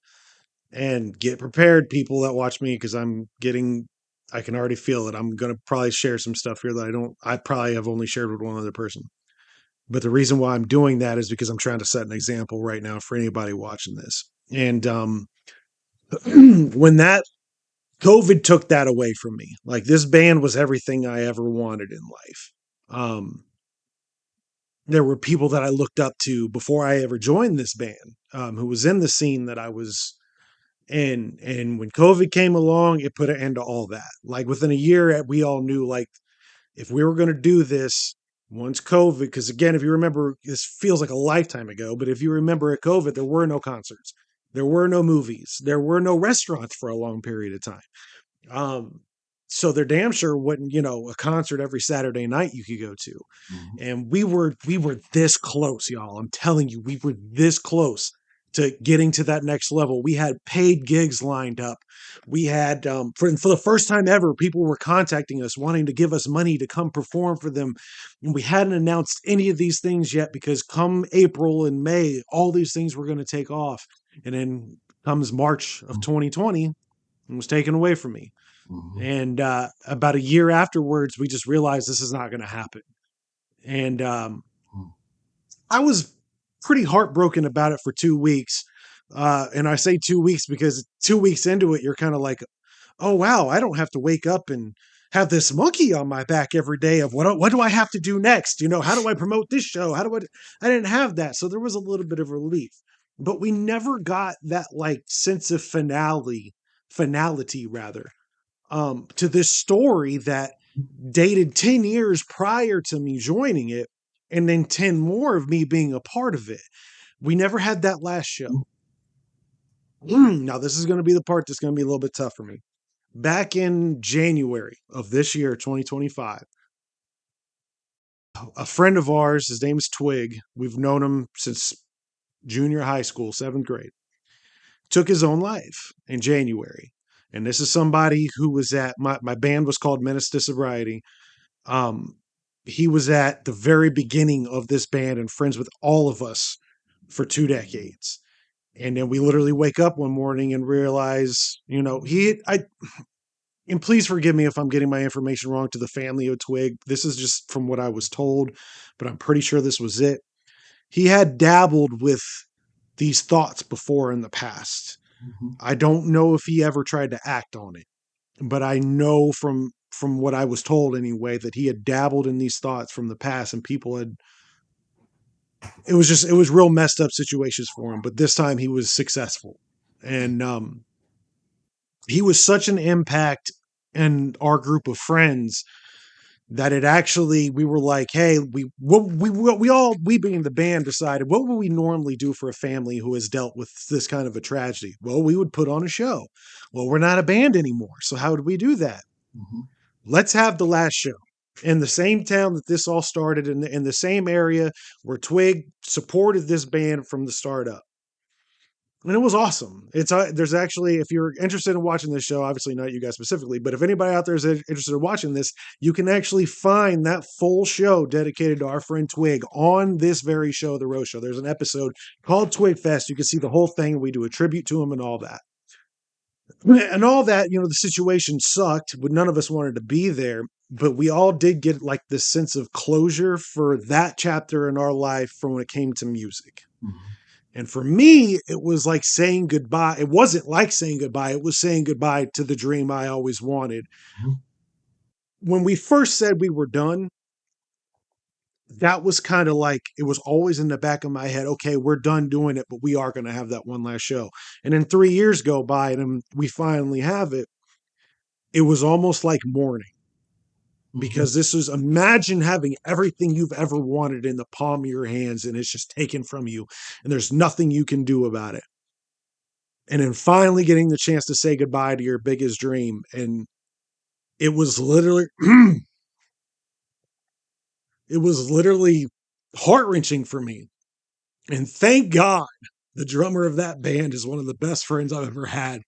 And get prepared, people that watch me, because I can already feel it. I'm going to probably share some stuff here that I probably have only shared with one other person. But the reason why I'm doing that is because I'm trying to set an example right now for anybody watching this. And when that COVID took that away from me, like this band was everything I ever wanted in life. There were people that I looked up to before I ever joined this band, who was in the scene that I was in. And when COVID came along, it put an end to all that. Like within a year, we all knew like if we were going to do this once COVID, because again, if you remember, this feels like a lifetime ago, but if you remember at COVID, there were no concerts, there were no movies, there were no restaurants for a long period of time. Um, so there damn sure wasn't, a concert every Saturday night you could go to. Mhm. And we were this close, y'all. I'm telling you, we were this close to getting to that next level. We had paid gigs lined up. We had for the first time ever, people were contacting us wanting to give us money to come perform for them. And we hadn't announced any of these things yet because come April and May, all these things were going to take off. And then comes March of 2020 and was taken away from me. Mhm. And about a year afterwards, we just realized this is not going to happen. And I was pretty heartbroken about it for 2 weeks. And I say 2 weeks because 2 weeks into it, you're kind of like, oh, wow, I don't have to wake up and have this monkey on my back every day of what do I have to do next? How do I promote this show? I didn't have that. So there was a little bit of relief, but we never got that like sense of finality rather, to this story that dated 10 years prior to me joining it, and then 10 more of me being a part of it. We never had that last show. Now, this is going to be the part that's going to be a little bit tough for me. Back in January of this year, 2025, a friend of ours, his name is Twig. We've known him since junior high school, seventh grade, took his own life in January. And this is somebody who was at my band was called Menace to Sobriety. Um, he was at the very beginning of this band and friends with all of us for 2 decades. And then we literally wake up one morning and realize, and please forgive me if I'm getting my information wrong to the family of Twig. This is just from what I was told, but I'm pretty sure this was it. He had dabbled with these thoughts before in the past. Mhm. I don't know if he ever tried to act on it, but I know from what I was told anyway that he had dabbled in these thoughts from the past, and it was real messed up situations for him, but this time he was successful. And he was such an impact in our group of friends that it actually, we were like, hey, we being the band decided, what would we normally do for a family who has dealt with this kind of a tragedy? Well, we would put on a show. Well, we're not a band anymore, so how would we do that? Mhm. Let's have the last show in the same town that this all started, in the same area where Twig supported this band from the start up. And it was awesome. There's actually, if you're interested in watching this show, obviously not you guys specifically, but if anybody out there is interested in watching this, you can actually find that full show dedicated to our friend Twig on this very show, The Rose Show. There's an episode called Twig Fest. You can see the whole thing. We do a tribute to him and all that. And all that, the situation sucked, but none of us wanted to be there. But we all did get like this sense of closure for that chapter in our life from when it came to music. Mhm. And for me, it was like saying goodbye. It wasn't like saying goodbye. It was saying goodbye to the dream I always wanted. Mhm. When we first said we were done, that was kind of like, it was always in the back of my head, okay, we're done doing it, but we are going to have that one last show. And then 3 years go by and we finally have it. It was almost like mourning, Mhm. because this is, imagine having everything you've ever wanted in the palm of your hands and it's just taken from you and there's nothing you can do about it. And then finally getting the chance to say goodbye to your biggest dream. And it was literally, it was literally heart wrenching for me. And thank God the drummer of that band is one of the best friends I've ever had.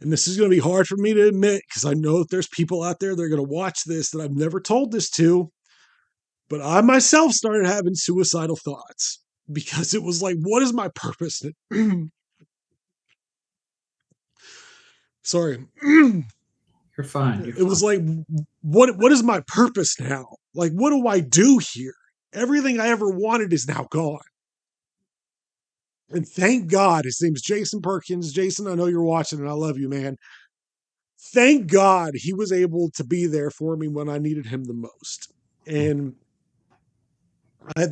And this is going to be hard for me to admit because I know that there's people out there that are going to watch this that I've never told this to. But I myself started having suicidal thoughts because it was like, what is my purpose? Sorry. You're fine. You're It was fine. like, what is my purpose now? Like, what do I do here? Everything I ever wanted is now gone. And thank God, his name's Jason Perkins. Jason, I know you're watching and I love you, man. Thank God he was able to be there for me when I needed him the most. And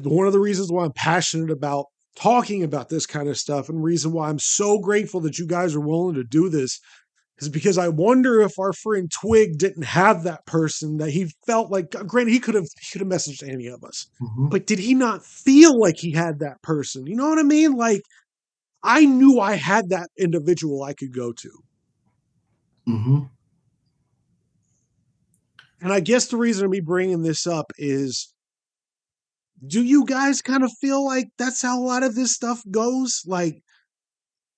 one of the reasons why I'm passionate about talking about this kind of stuff and reason why I'm so grateful that you guys are willing to do this is because I wonder if our friend Twig didn't have that person that he felt like, granted, he could have messaged any of us, but did he not feel like he had that person? You know what I mean? Like, I knew I had that individual I could go to. Mm-hmm. And I guess the reason of me bringing this up is, do you guys kind of feel like that's how a lot of this stuff goes? Like,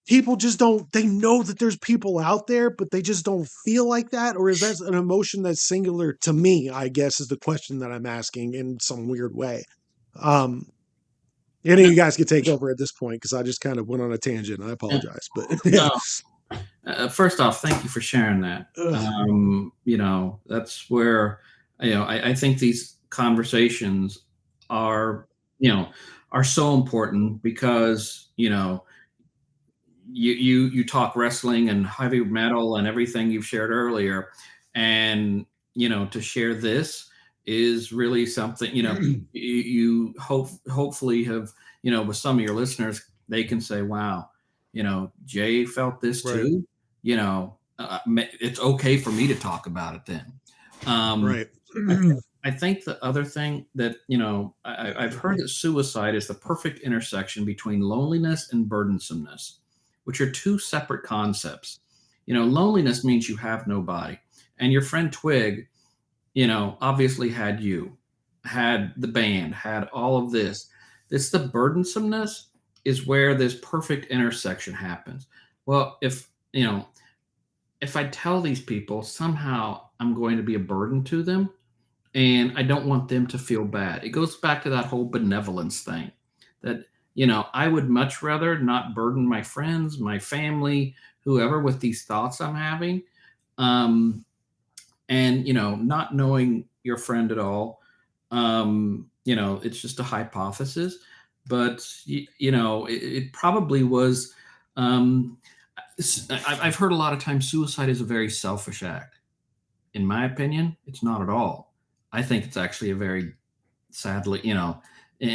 people just don't, they know that there's people out there, but they just don't feel like that? Or is that an emotion that's singular to me, I guess, is the question that I'm asking in some weird way. Any of you guys could take over at this point, because I just kind of went on a tangent. I apologize, but yeah. First off, thank you for sharing that. That's where, I think these conversations are so important because, you talk wrestling and heavy metal and everything you've shared earlier. And, to share this is really something, you hopefully have, with some of your listeners, they can say, wow, Jay felt this too. It's okay for me to talk about it then. Right. I think the other thing that, I've heard that suicide is the perfect intersection between loneliness and burdensomeness, which are two separate concepts. Loneliness means you have nobody. And your friend Twig, obviously had you, had the band, had all of this. It's the burdensomeness is where this perfect intersection happens. Well, if I tell these people somehow I'm going to be a burden to them, and I don't want them to feel bad. It goes back to that whole benevolence thing that, I would much rather not burden my friends, my family, whoever with these thoughts I'm having. And, not knowing your friend at all, it's just a hypothesis, but, it probably was. I've heard a lot of times suicide is a very selfish act. In my opinion, it's not at all. I think it's actually a very sadly, in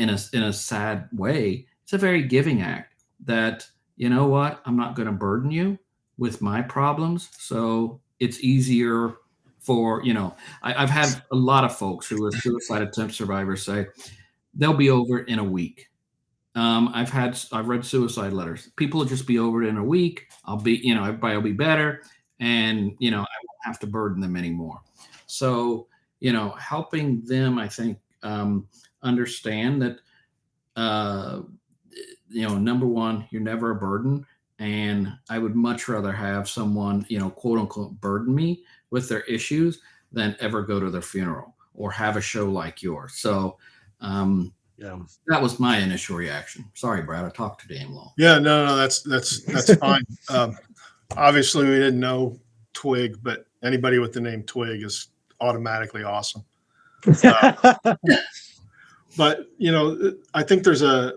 a sad way, it's a very giving act that, what, I'm not going to burden you with my problems. So it's easier for, I've had a lot of folks who are suicide attempt survivors say they'll be over it in a week. I've read suicide letters. People will just be over it in a week. Everybody will be better. And, I won't have to burden them anymore. So, helping them, I think, understand that, number one, you're never a burden. And I would much rather have someone, quote unquote, burden me with their issues than ever go to their funeral or have a show like yours. So, that was my initial reaction. Sorry, Brad, I talked too damn long. Yeah, no, that's fine. Obviously, we didn't know Twig, but anybody with the name Twig is automatically awesome. But I think there's a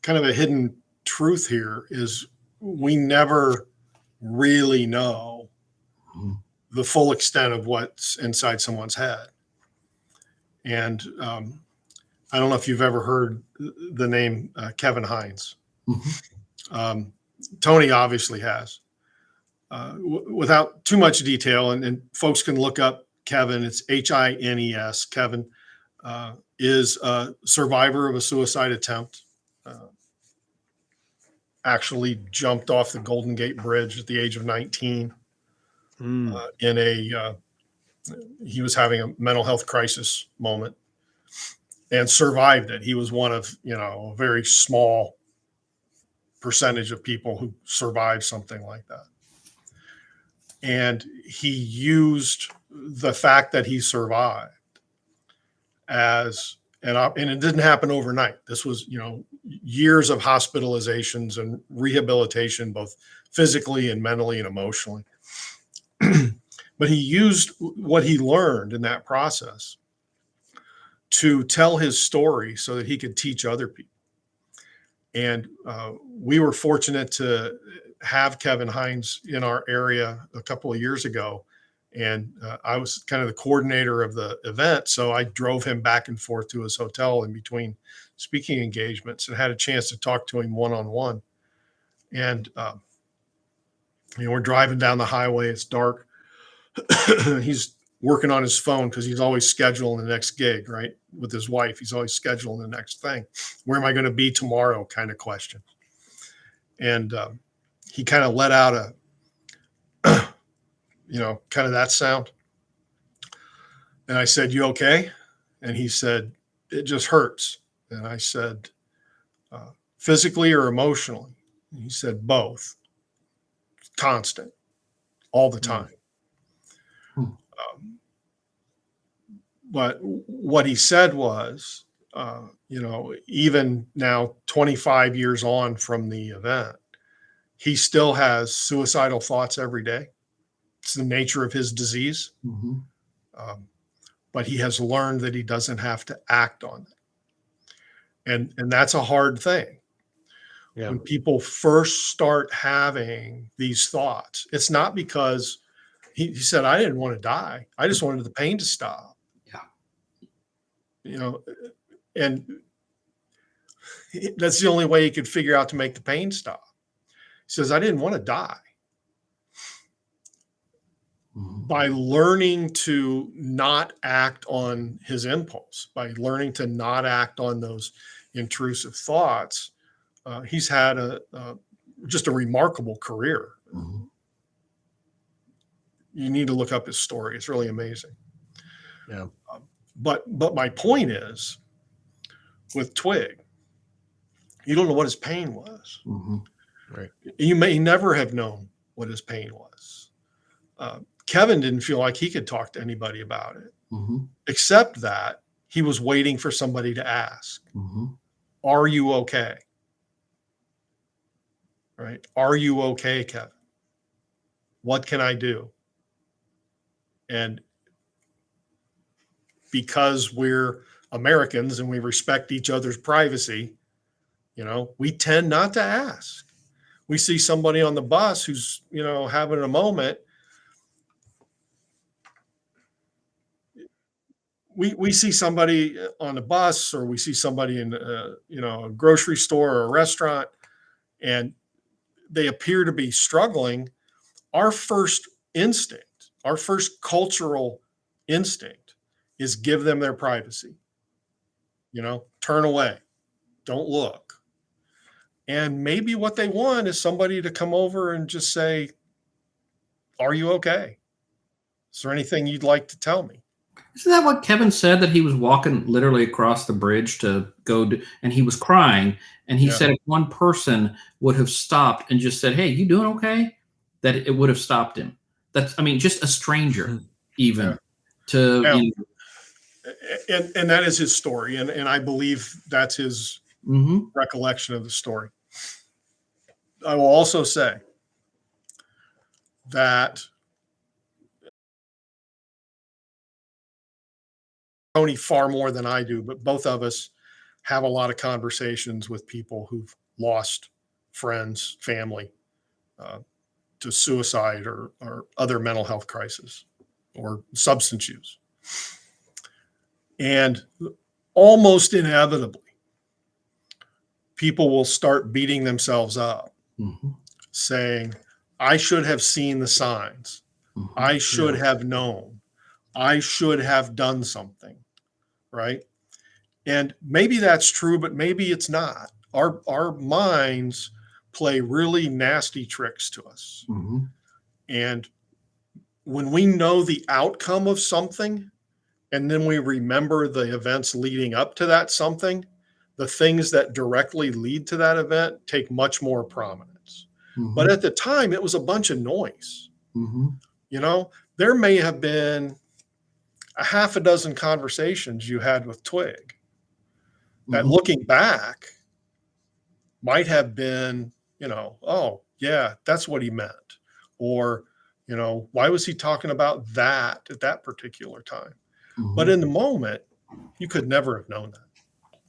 kind of a hidden truth here is we never really know the full extent of what's inside someone's head. And I don't know if you've ever heard the name Kevin Hines. Tony obviously has. Without too much detail, and folks can look up Kevin, it's Hines. Kevin is a survivor of a suicide attempt. Actually jumped off the Golden Gate Bridge at the age of 19 he was having a mental health crisis moment and survived it. He was one of, a very small percentage of people who survived something like that. And he used the fact that he survived and it didn't happen overnight. This was, years of hospitalizations and rehabilitation, both physically and mentally and emotionally. But he used what he learned in that process to tell his story so that he could teach other people. And we were fortunate to have Kevin Hines in our area a couple of years ago. And I was kind of the coordinator of the event. So I drove him back and forth to his hotel in between speaking engagements and had a chance to talk to him one-on-one. And, we're driving down the highway. It's dark. He's working on his phone because he's always scheduling the next gig, right? With his wife, he's always scheduling the next thing. Where am I going to be tomorrow kind of question. And he kind of let out a, kind of that sound. And I said, "You okay?" And he said, "It just hurts." And I said, "Physically or emotionally?" And he said, "Both. Constant, all the time." But what he said was, even now, 25 years on from the event, he still has suicidal thoughts every day. It's the nature of his disease. Mm-hmm. But he has learned that he doesn't have to act on it. And that's a hard thing. Yeah. When people first start having these thoughts, it's not because he said, "I didn't want to die. I just wanted the pain to stop." Yeah. And that's the only way he could figure out to make the pain stop. He says, "I didn't want to die." By learning to not act on his impulse, by learning to not act on those intrusive thoughts, he's had just a remarkable career. Mm-hmm. You need to look up his story. It's really amazing. Yeah. But my point is, with Twig, you don't know what his pain was. Mm-hmm. Right. You may never have known what his pain was. Kevin didn't feel like he could talk to anybody about it, mm-hmm. except that he was waiting for somebody to ask, mm-hmm. "Are you okay?" Right? "Are you okay, Kevin? What can I do?" And because we're Americans and we respect each other's privacy, we tend not to ask. We see somebody on the bus who's, having a moment. We see somebody on the bus, or we see somebody in a grocery store or a restaurant, and they appear to be struggling. Our first instinct, our first cultural instinct, is give them their privacy. Turn away, don't look. And maybe what they want is somebody to come over and just say, "Are you okay? Is there anything you'd like to tell me?" Isn't that what Kevin said, that he was walking literally across the bridge to go to, and he was crying, and he said if one person would have stopped and just said, "Hey, you doing okay?" that it would have stopped him. Just a stranger even to. And that is his story. And I believe that's his mm-hmm. recollection of the story. I will also say that Tony far more than I do, but both of us have a lot of conversations with people who've lost friends, family, to suicide or other mental health crisis or substance use. And almost inevitably, people will start beating themselves up, mm-hmm. saying, "I should have seen the signs. Mm-hmm. I should have known. I should have done something." Right? And maybe that's true, but maybe it's not. Our minds play really nasty tricks to us. Mm-hmm. And when we know the outcome of something, and then we remember the events leading up to that something, the things that directly lead to that event take much more prominence. Mm-hmm. But at the time, it was a bunch of noise. Mm-hmm. There may have been a half a dozen conversations you had with Twig that, mm-hmm. looking back, might have been, oh, yeah, that's what he meant. Or, why was he talking about that at that particular time? But in the moment, you could never have known that.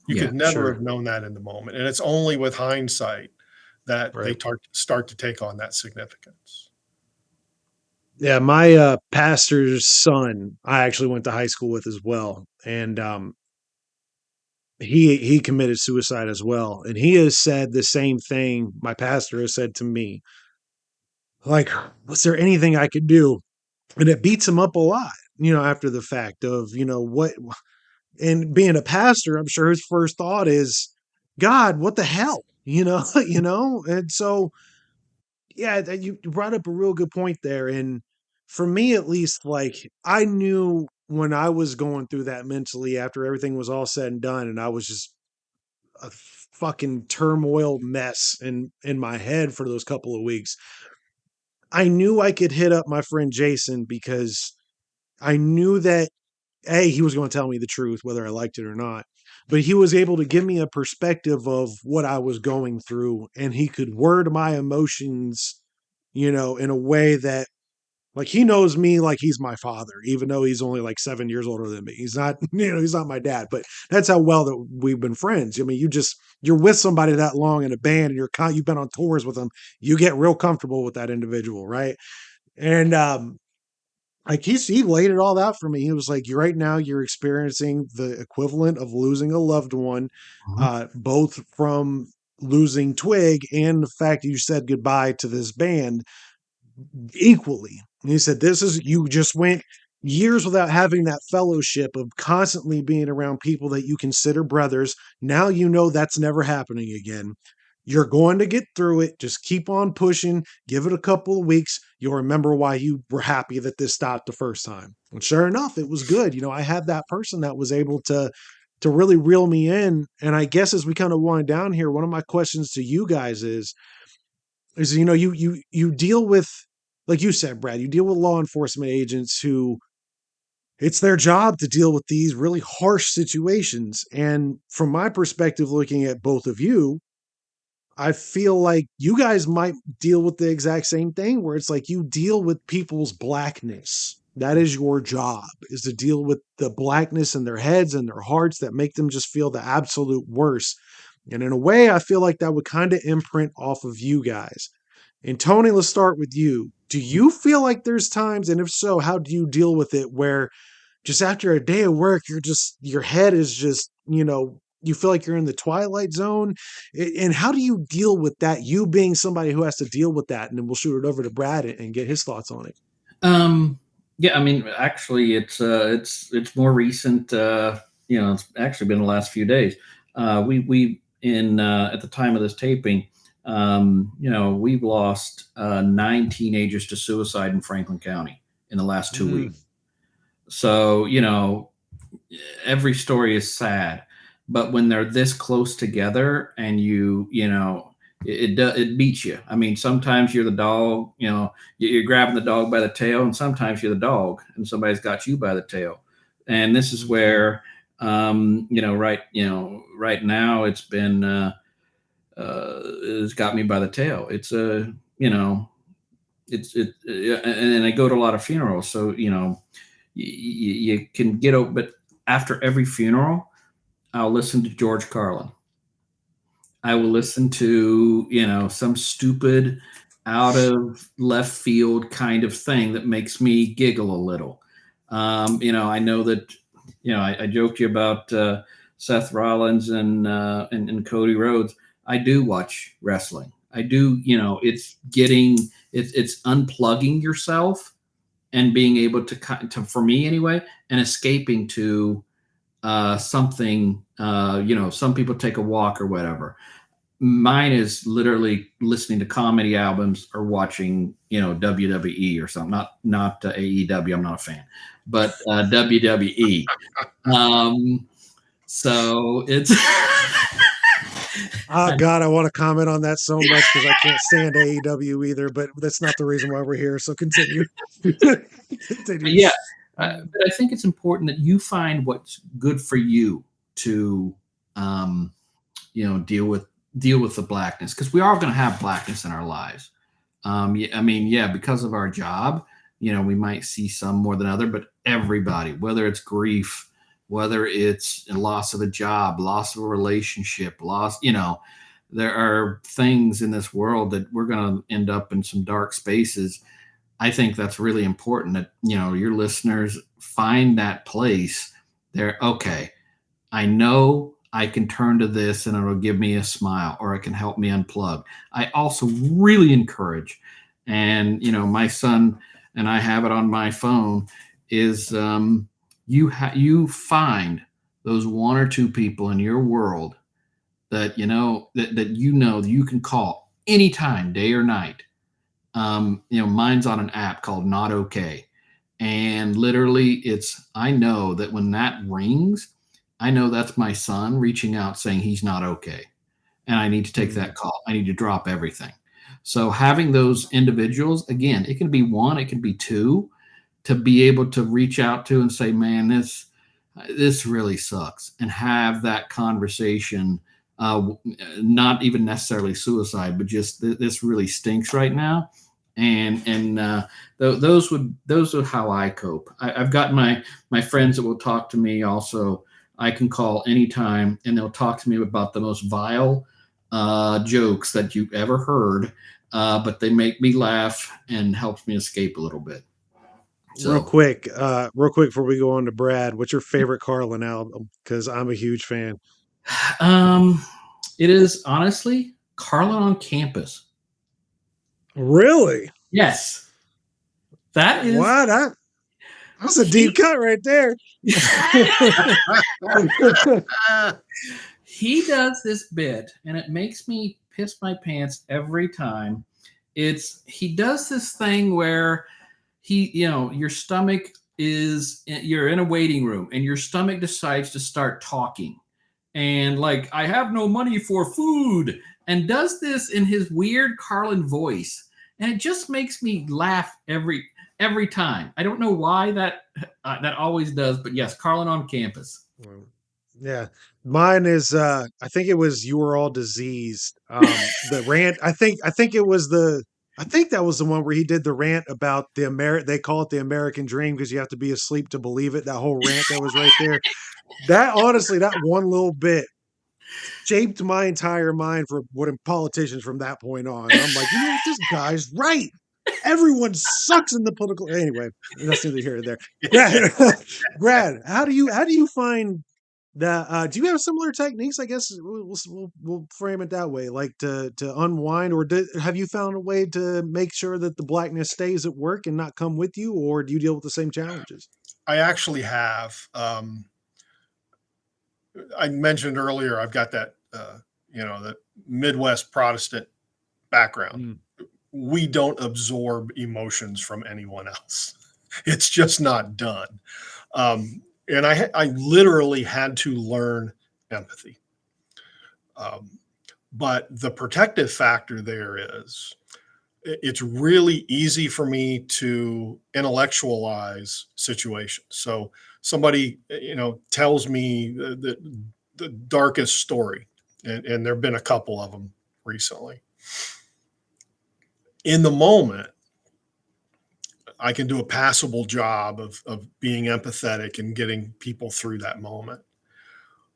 You Yeah, could never sure. have known that in the moment. And it's only with hindsight that they Right. start to take on that significance. Yeah, my pastor's son, I actually went to high school with as well, and he committed suicide as well, and he has said the same thing my pastor has said to me. Like, was there anything I could do? And it beats him up a lot, after the fact of, what, and being a pastor, I'm sure his first thought is, God, what the hell? And so yeah, you brought up a real good point there. And for me, at least, like I knew when I was going through that mentally after everything was all said and done, and I was just a fucking turmoil mess in my head for those couple of weeks. I knew I could hit up my friend Jason because I knew that he was going to tell me the truth, whether I liked it or not. But he was able to give me a perspective of what I was going through, and he could word my emotions, in a way that, like, he knows me like he's my father, even though he's only like 7 years older than me. He's not, he's not my dad, but that's how well that we've been friends. I mean, you're with somebody that long in a band, and you've been on tours with them. You get real comfortable with that individual, right? And like he laid it all out for me. He was like, "You right now you're experiencing the equivalent of losing a loved one, both from losing Twig and the fact that you said goodbye to this band equally." And he said, "This is you just went years without having that fellowship of constantly being around people that you consider brothers. Now you know that's never happening again. You're going to get through it. Just keep on pushing. Give it a couple of weeks. You'll remember why you were happy that this stopped the first time." And sure enough, it was good. I had that person that was able to really reel me in. And I guess as we kind of wind down here, one of my questions to you guys is you deal with, like you said, Brad, you deal with law enforcement agents who it's their job to deal with these really harsh situations. And from my perspective, looking at both of you, I feel like you guys might deal with the exact same thing where it's like you deal with people's blackness. That is your job, is to deal with the blackness in their heads and their hearts that make them just feel the absolute worst. And in a way, I feel like that would kind of imprint off of you guys. And Tony, let's start with you. Do you feel like there's times, and if so, how do you deal with it, where just after a day of work, your head is just, you feel like you're in the twilight zone? And how do you deal with that? You being somebody who has to deal with that, and then we'll shoot it over to Brad and get his thoughts on it. Yeah, I mean, actually, it's more recent. It's actually been the last few days. We in at the time of this taping, we've lost 9 teenagers to suicide in Franklin County in the last 2 weeks. So, every story is sad, but when they're this close together and it beats you. I mean, sometimes you're the dog, you're grabbing the dog by the tail, and sometimes you're the dog and somebody's got you by the tail. And this is where, right now it's been, it's got me by the tail. It's and I go to a lot of funerals. So, you can get over, but after every funeral, I'll listen to George Carlin. I will listen to, some stupid out of left field kind of thing that makes me giggle a little. I know that, I joked you about Seth Rollins and Cody Rhodes. I do watch wrestling. I do, it's unplugging yourself and being able to, for me anyway, and escaping to something. Some people take a walk or whatever. Mine is literally listening to comedy albums or watching, WWE or something. Not AEW. I'm not a fan, but WWE. So it's. Oh God, I want to comment on that so much because I can't stand AEW either. But that's not the reason why we're here. So continue. Continue. Yeah, but I think it's important that you find what's good for you to, deal with deal with the blackness, because we are going to have blackness in our lives. Because of our job, we might see some more than other, but everybody, whether it's grief, whether it's a loss of a job, loss of a relationship, there are things in this world that we're going to end up in some dark spaces. I think that's really important that, your listeners find that place there. Okay, I know I can turn to this and it'll give me a smile, or it can help me unplug. I also really encourage, and my son and I have it on my phone, is you find those one or two people in your world that you can call anytime, day or night. Mine's on an app called Not Okay, and literally, I know that when that rings, I know that's my son reaching out saying he's not okay. And I need to take that call. I need to drop everything. So having those individuals, again, it can be one, it can be two, to be able to reach out to and say, man, this really sucks, and have that conversation, not even necessarily suicide, but just this really stinks right now. Those are how I cope. I've got my friends that will talk to me also. I can call anytime, and they'll talk to me about the most vile jokes that you've ever heard, but they make me laugh and helps me escape a little bit. So, real quick before we go on to Brad, what's your favorite Carlin album? Because I'm a huge fan. It is honestly Carlin on Campus. Really? Yes. That is. What? That's a deep cut right there. He does this bit, and it makes me piss my pants every time. He does this thing where your stomach you're in a waiting room, and your stomach decides to start talking, and like, I have no money for food, and does this in his weird Carlin voice, and it just makes me laugh every time. I don't know why that always does, but yes, Carlin on Campus. Yeah, mine is. I think it was "You Were All Diseased." The rant. I think it was the. I think that was the one where he did the rant about They call it the American dream because you have to be asleep to believe it. That whole rant that was right there. That honestly, that one little bit shaped my entire mind for what politicians from that point on. I'm like, this guy's right. Everyone sucks in the political. Anyway, that's neither here nor there. Brad, how do you find that? Do you have similar techniques? I guess we'll frame it that way, like to unwind, or have you found a way to make sure that the blackness stays at work and not come with you, or do you deal with the same challenges? I actually have. I mentioned earlier, I've got that, the Midwest Protestant background. We don't absorb emotions from anyone else. It's just not done. And I literally had to learn empathy. But the protective factor there is, it's really easy for me to intellectualize situations. So somebody, tells me the darkest story, and there've been a couple of them recently. In the moment, I can do a passable job of being empathetic and getting people through that moment.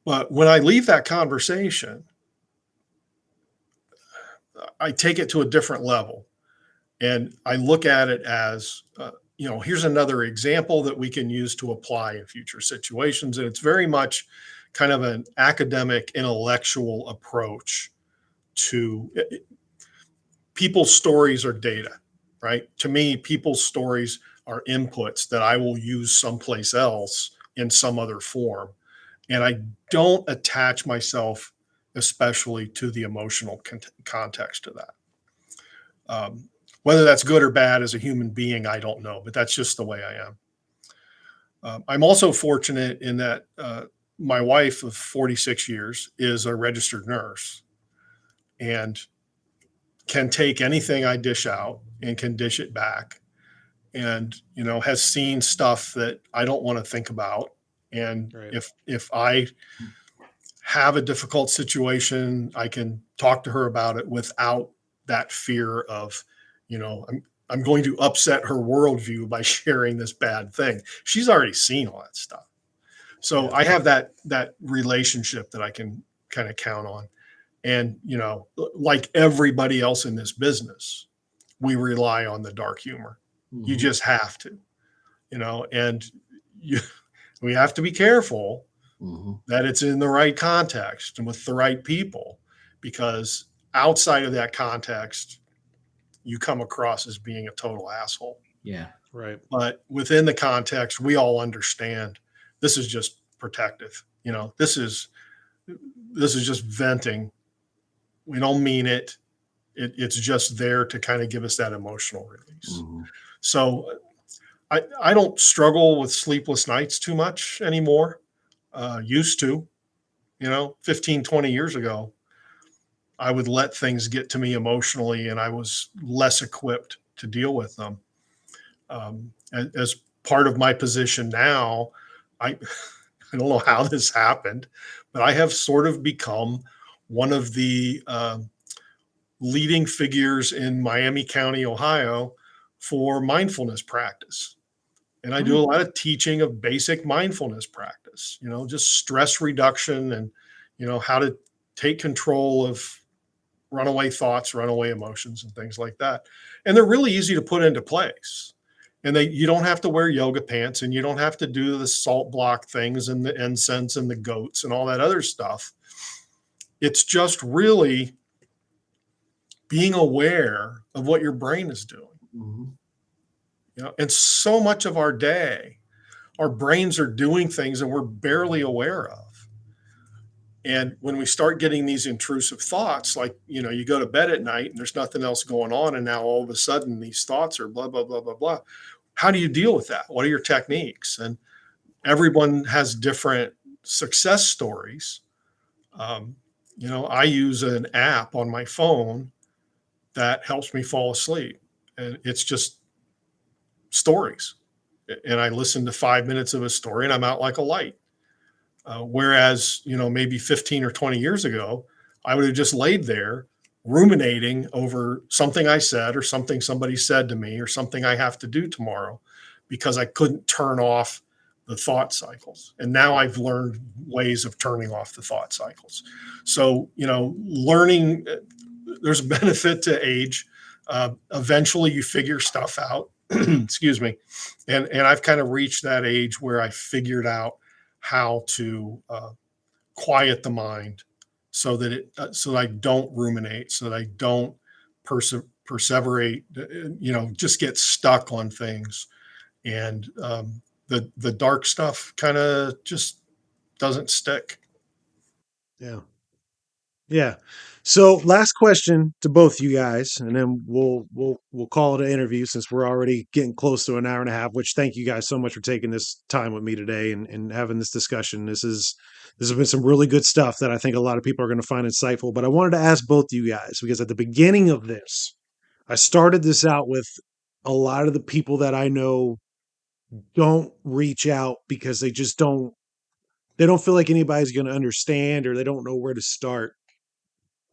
But when I leave that conversation, I take it to a different level. And I look at it as, here's another example that we can use to apply in future situations. And it's very much kind of an academic, intellectual approach to it. People's stories are data, right? To me, people's stories are inputs that I will use someplace else in some other form. And I don't attach myself especially to the emotional context of that. Whether that's good or bad as a human being, I don't know, but that's just the way I am. I'm also fortunate in that my wife of 46 years is a registered nurse and can take anything I dish out and can dish it back, and, has seen stuff that I don't want to think about. And right. if I have a difficult situation, I can talk to her about it without that fear of, I'm going to upset her worldview by sharing this bad thing. She's already seen all that stuff. So Yeah. I have that relationship that I can kind of count on. And, like everybody else in this business, we rely on the dark humor. You just have to, and you, we have to be careful that it's in the right context and with the right people, because outside of that context, you come across as being a total asshole. Yeah. Right. But within the context, we all understand this is just protective. This is just venting. We don't mean it. It's just there to kind of give us that emotional release. So I don't struggle with sleepless nights too much anymore. Used to, 15, 20 years ago, I would let things get to me emotionally and I was less equipped to deal with them. As part of my position now, I don't know how this happened, but I have sort of become one of the leading figures in Miami County, Ohio, for mindfulness practice. And I do a lot of teaching of basic mindfulness practice, just stress reduction and, how to take control of runaway thoughts, runaway emotions, and things like that. And they're really easy to put into place. And you don't have to wear yoga pants, and you don't have to do the salt block things and the incense and the goats and all that other stuff. It's just really being aware of what your brain is doing. And so much of our day, our brains are doing things and we're barely aware of. And when we start getting these intrusive thoughts, like, you go to bed at night and there's nothing else going on, and now all of a sudden these thoughts are blah, blah, blah, blah, blah. How do you deal with that? What are your techniques? And everyone has different success stories. I use an app on my phone that helps me fall asleep. And it's just stories. And I listen to 5 minutes of a story and I'm out like a light. Whereas, maybe 15 or 20 years ago, I would have just laid there ruminating over something I said or something somebody said to me or something I have to do tomorrow, because I couldn't turn off the thought cycles. And now I've learned ways of turning off the thought cycles. So, learning, there's a benefit to age. Eventually you figure stuff out. Excuse me. And I've kind of reached that age where I figured out how to quiet the mind so that I don't ruminate, so that I don't perseverate, just get stuck on things. And the dark stuff kind of just doesn't stick. Yeah. Yeah. So last question to both you guys, and then we'll call it an interview since we're already getting close to an hour and a half, which thank you guys so much for taking this time with me today and having this discussion. This has been some really good stuff that I think a lot of people are going to find insightful. But I wanted to ask both you guys, because at the beginning of this, I started this out with a lot of the people that I know don't reach out because they don't feel like anybody's going to understand, or they don't know where to start.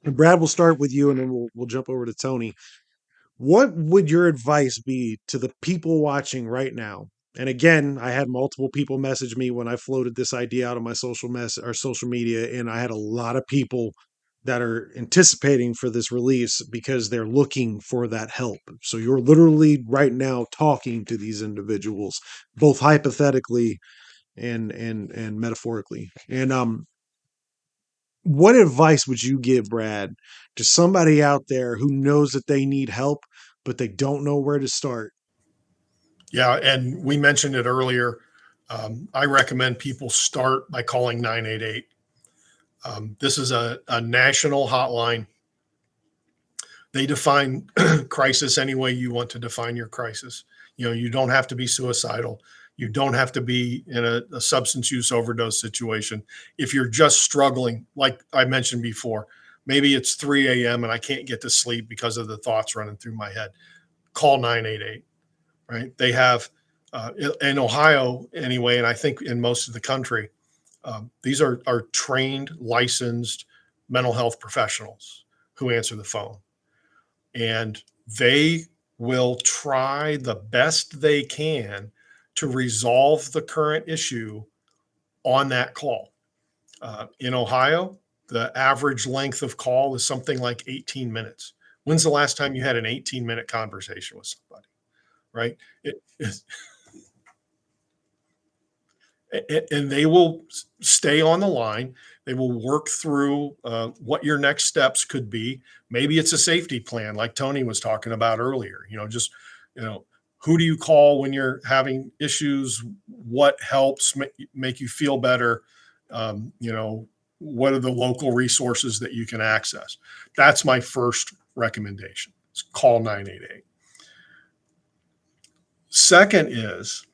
And Brad, we'll start with you, and then we'll jump over to Tony. What would your advice be to the people watching right now? And again, I had multiple people message me when I floated this idea out on my social media, and I had a lot of people that are anticipating for this release because they're looking for that help. So you're literally right now talking to these individuals, both hypothetically and metaphorically. And what advice would you give, Brad, to somebody out there who knows that they need help, but they don't know where to start? Yeah. And we mentioned it earlier. I recommend people start by calling 988. This is a national hotline. They define crisis any way you want to define your crisis. You don't have to be suicidal. You don't have to be in a substance use overdose situation. If you're just struggling, like I mentioned before, maybe it's 3 a.m. and I can't get to sleep because of the thoughts running through my head, call 988, right? They have, in Ohio anyway, and I think in most of the country, These are trained, licensed mental health professionals who answer the phone, and they will try the best they can to resolve the current issue on that call. In Ohio, the average length of call is something like 18 minutes. When's the last time you had an 18-minute conversation with somebody? Right? And they will stay on the line. They will work through what your next steps could be. Maybe it's a safety plan, like Tony was talking about earlier. Just who do you call when you're having issues? What helps make you feel better? What are the local resources that you can access? That's my first recommendation. Is call 988. Second is,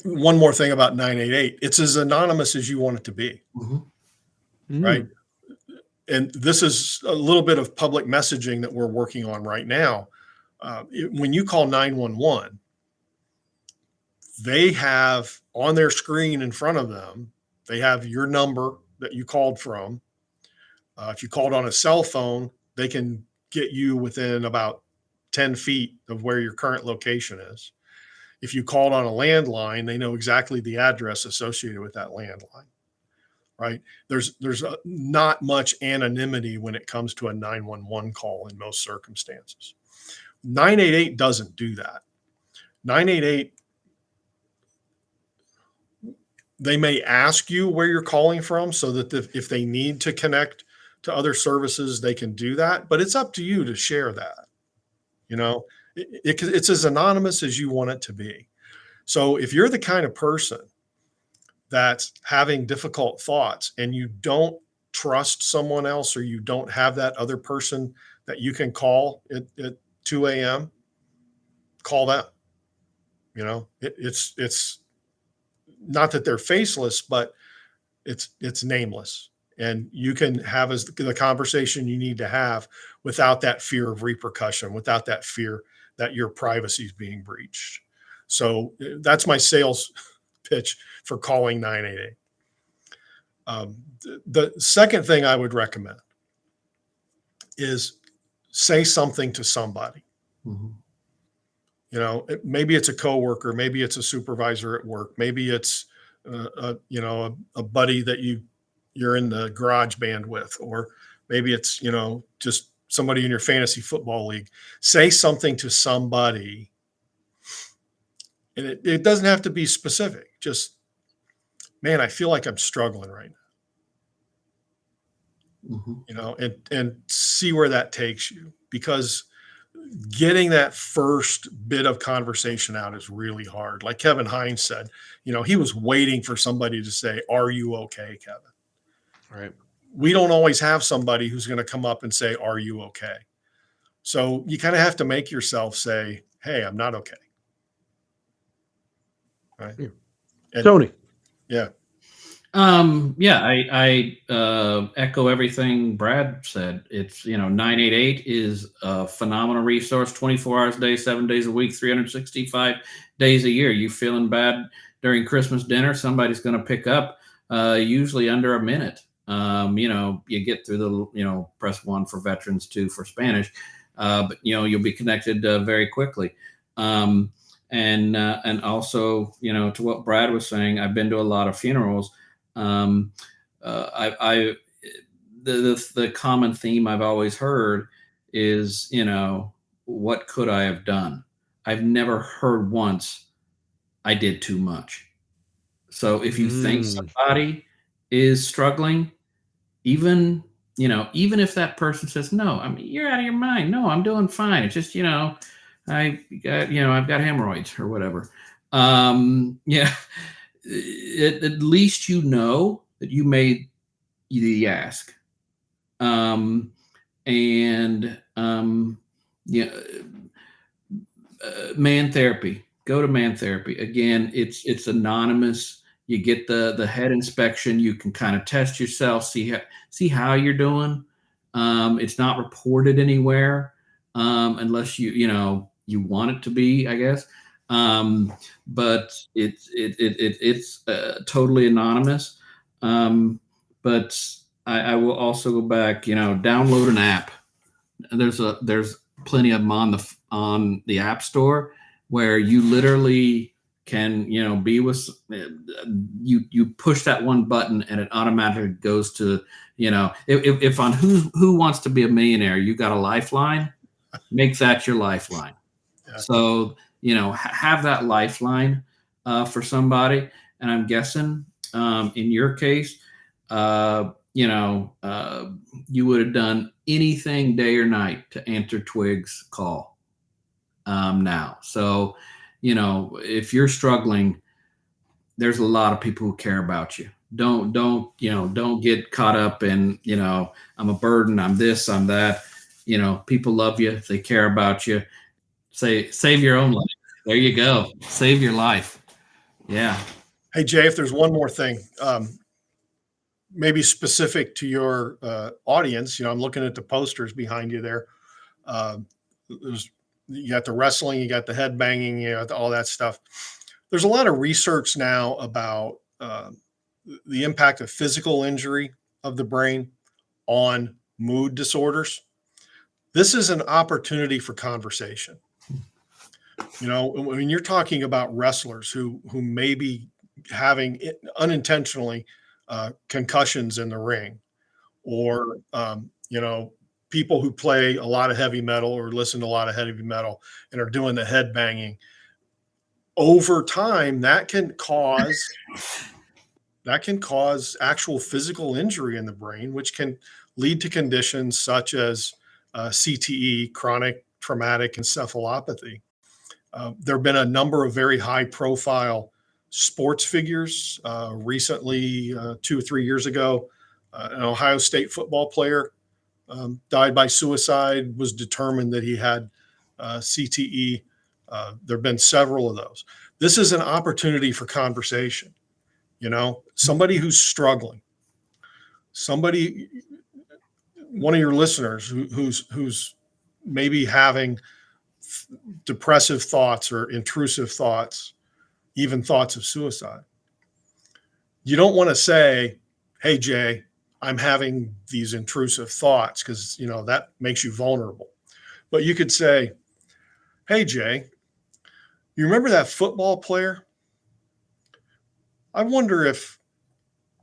one more thing about 988. It's as anonymous as you want it to be. Mm-hmm. Right? And this is a little bit of public messaging that we're working on right now. When you call 911, they have on their screen in front of them, they have your number that you called from. If you called on a cell phone, they can get you within about 10 feet of where your current location is. If you called on a landline, they know exactly the address associated with that landline, right? There's not much anonymity when it comes to a 911 call in most circumstances. 988 doesn't do that. 988, they may ask you where you're calling from so that if they need to connect to other services, they can do that, but it's up to you to share that. It's as anonymous as you want it to be. So if you're the kind of person that's having difficult thoughts and you don't trust someone else, or you don't have that other person that you can call at 2 a.m., call them. It's not that they're faceless, but it's nameless. And you can have the conversation you need to have without that fear of repercussion, without that fear that your privacy is being breached. So that's my sales pitch for calling 988. The second thing I would recommend is say something to somebody. Mm-hmm. Maybe it's a coworker, maybe it's a supervisor at work, maybe it's a buddy that you're in the garage band with, or maybe it's just somebody in your fantasy football league. Say something to somebody, and it doesn't have to be specific. Just, man, I feel like I'm struggling right now. Mm-hmm. And see where that takes you, because getting that first bit of conversation out is really hard. Like Kevin Hines said, he was waiting for somebody to say, "Are you okay, Kevin?" Right. We don't always have somebody who's going to come up and say, "Are you okay?" So you kind of have to make yourself say, "Hey, I'm not okay." Right. Yeah. Tony. Yeah. I echo everything Brad said. It's, 988 is a phenomenal resource, 24 hours a day, 7 days a week, 365 days a year. You feeling bad during Christmas dinner, somebody's going to pick up, usually under a minute. You get through the, press 1 for veterans, 2 for Spanish, but you'll be connected very quickly. And also, to what Brad was saying, I've been to a lot of funerals. The common theme I've always heard is, what could I have done? I've never heard once I did too much. So if you think somebody is struggling, even if that person says, "No, you're out of your mind. No, I'm doing fine. It's just, I've got hemorrhoids or whatever." At least that you made the ask. Man therapy. Go to man therapy. Again, it's anonymous. You get the head inspection. You can kind of test yourself, see how you're doing. It's not reported anywhere unless you want it to be, I guess. But it's totally anonymous. But I will also go back. Download an app. There's plenty of them on the App Store where you literally can be with you push that one button and it automatically goes to if on who wants to be a millionaire, you got a lifeline, make that your lifeline. Yeah. So have that lifeline for somebody. And I'm guessing in your case you would have done anything day or night to answer Twig's call now. So if you're struggling, there's a lot of people who care about you. Don't get caught up in, I'm a burden, I'm this, I'm that. People love you. They care about you. Save your own life. There you go. Save your life. Yeah. Hey, Jay, if there's one more thing, maybe specific to your audience, I'm looking at the posters behind you there. You got the wrestling, you got the head banging, you got all that stuff. There's a lot of research now about the impact of physical injury of the brain on mood disorders. This is an opportunity for conversation. When you're talking about wrestlers who may be having unintentionally concussions in the ring, or people who play a lot of heavy metal or listen to a lot of heavy metal and are doing the head banging, over time that can cause actual physical injury in the brain, which can lead to conditions such as CTE, chronic traumatic encephalopathy. There have been a number of very high profile sports figures. Recently, 2 or 3 years ago, an Ohio State football player died by suicide, was determined that he had CTE. There have been several of those. This is an opportunity for conversation. Somebody who's struggling, one of your listeners who's maybe having depressive thoughts or intrusive thoughts, even thoughts of suicide. You don't want to say, hey, Jay, I'm having these intrusive thoughts, because, that makes you vulnerable. But you could say, hey, Jay, you remember that football player? I wonder if,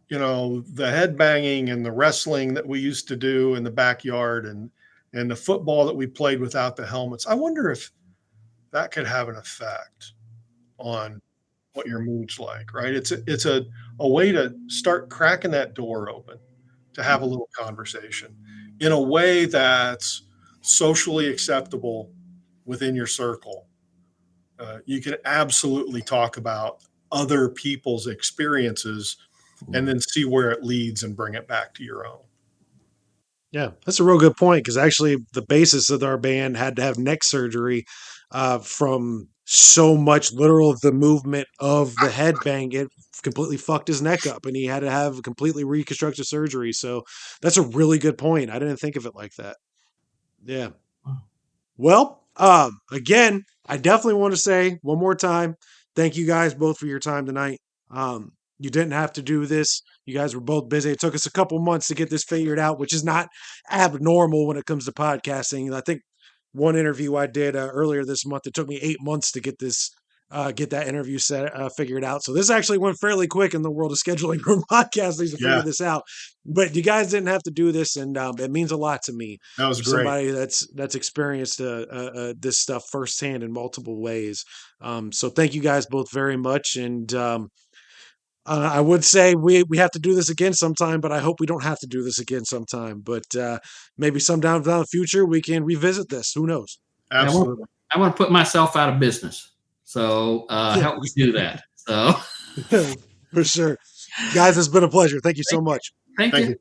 the head banging and the wrestling that we used to do in the backyard and the football that we played without the helmets, I wonder if that could have an effect on what your mood's like, right? It's a way to start cracking that door open, to have a little conversation in a way that's socially acceptable within your circle. You can absolutely talk about other people's experiences and then see where it leads and bring it back to your own. Yeah, that's a real good point, because actually the basis of our band had to have neck surgery from so much literal the movement of the head bang. It completely fucked his neck up, and he had to have completely reconstructive surgery. So that's a really good point. I didn't think of it like that. Yeah. Well, again, I definitely want to say one more time, thank you guys both for your time tonight. You didn't have to do this. You guys were both busy. It took us a couple months to get this figured out, which is not abnormal when it comes to podcasting. I think one interview I did earlier this month, it took me 8 months to get that interview figured out. So this actually went fairly quick in the world of scheduling for podcasting to figure this out. But you guys didn't have to do this, and it means a lot to me. That was great. Somebody that's experienced this stuff firsthand in multiple ways. So thank you guys both very much, and I would say we have to do this again sometime, but I hope we don't have to do this again sometime. But maybe sometime down the future we can revisit this. Who knows? Absolutely. I want to put myself out of business, so help me do that. So for sure, guys, it's been a pleasure. Thank you so much. Thank you.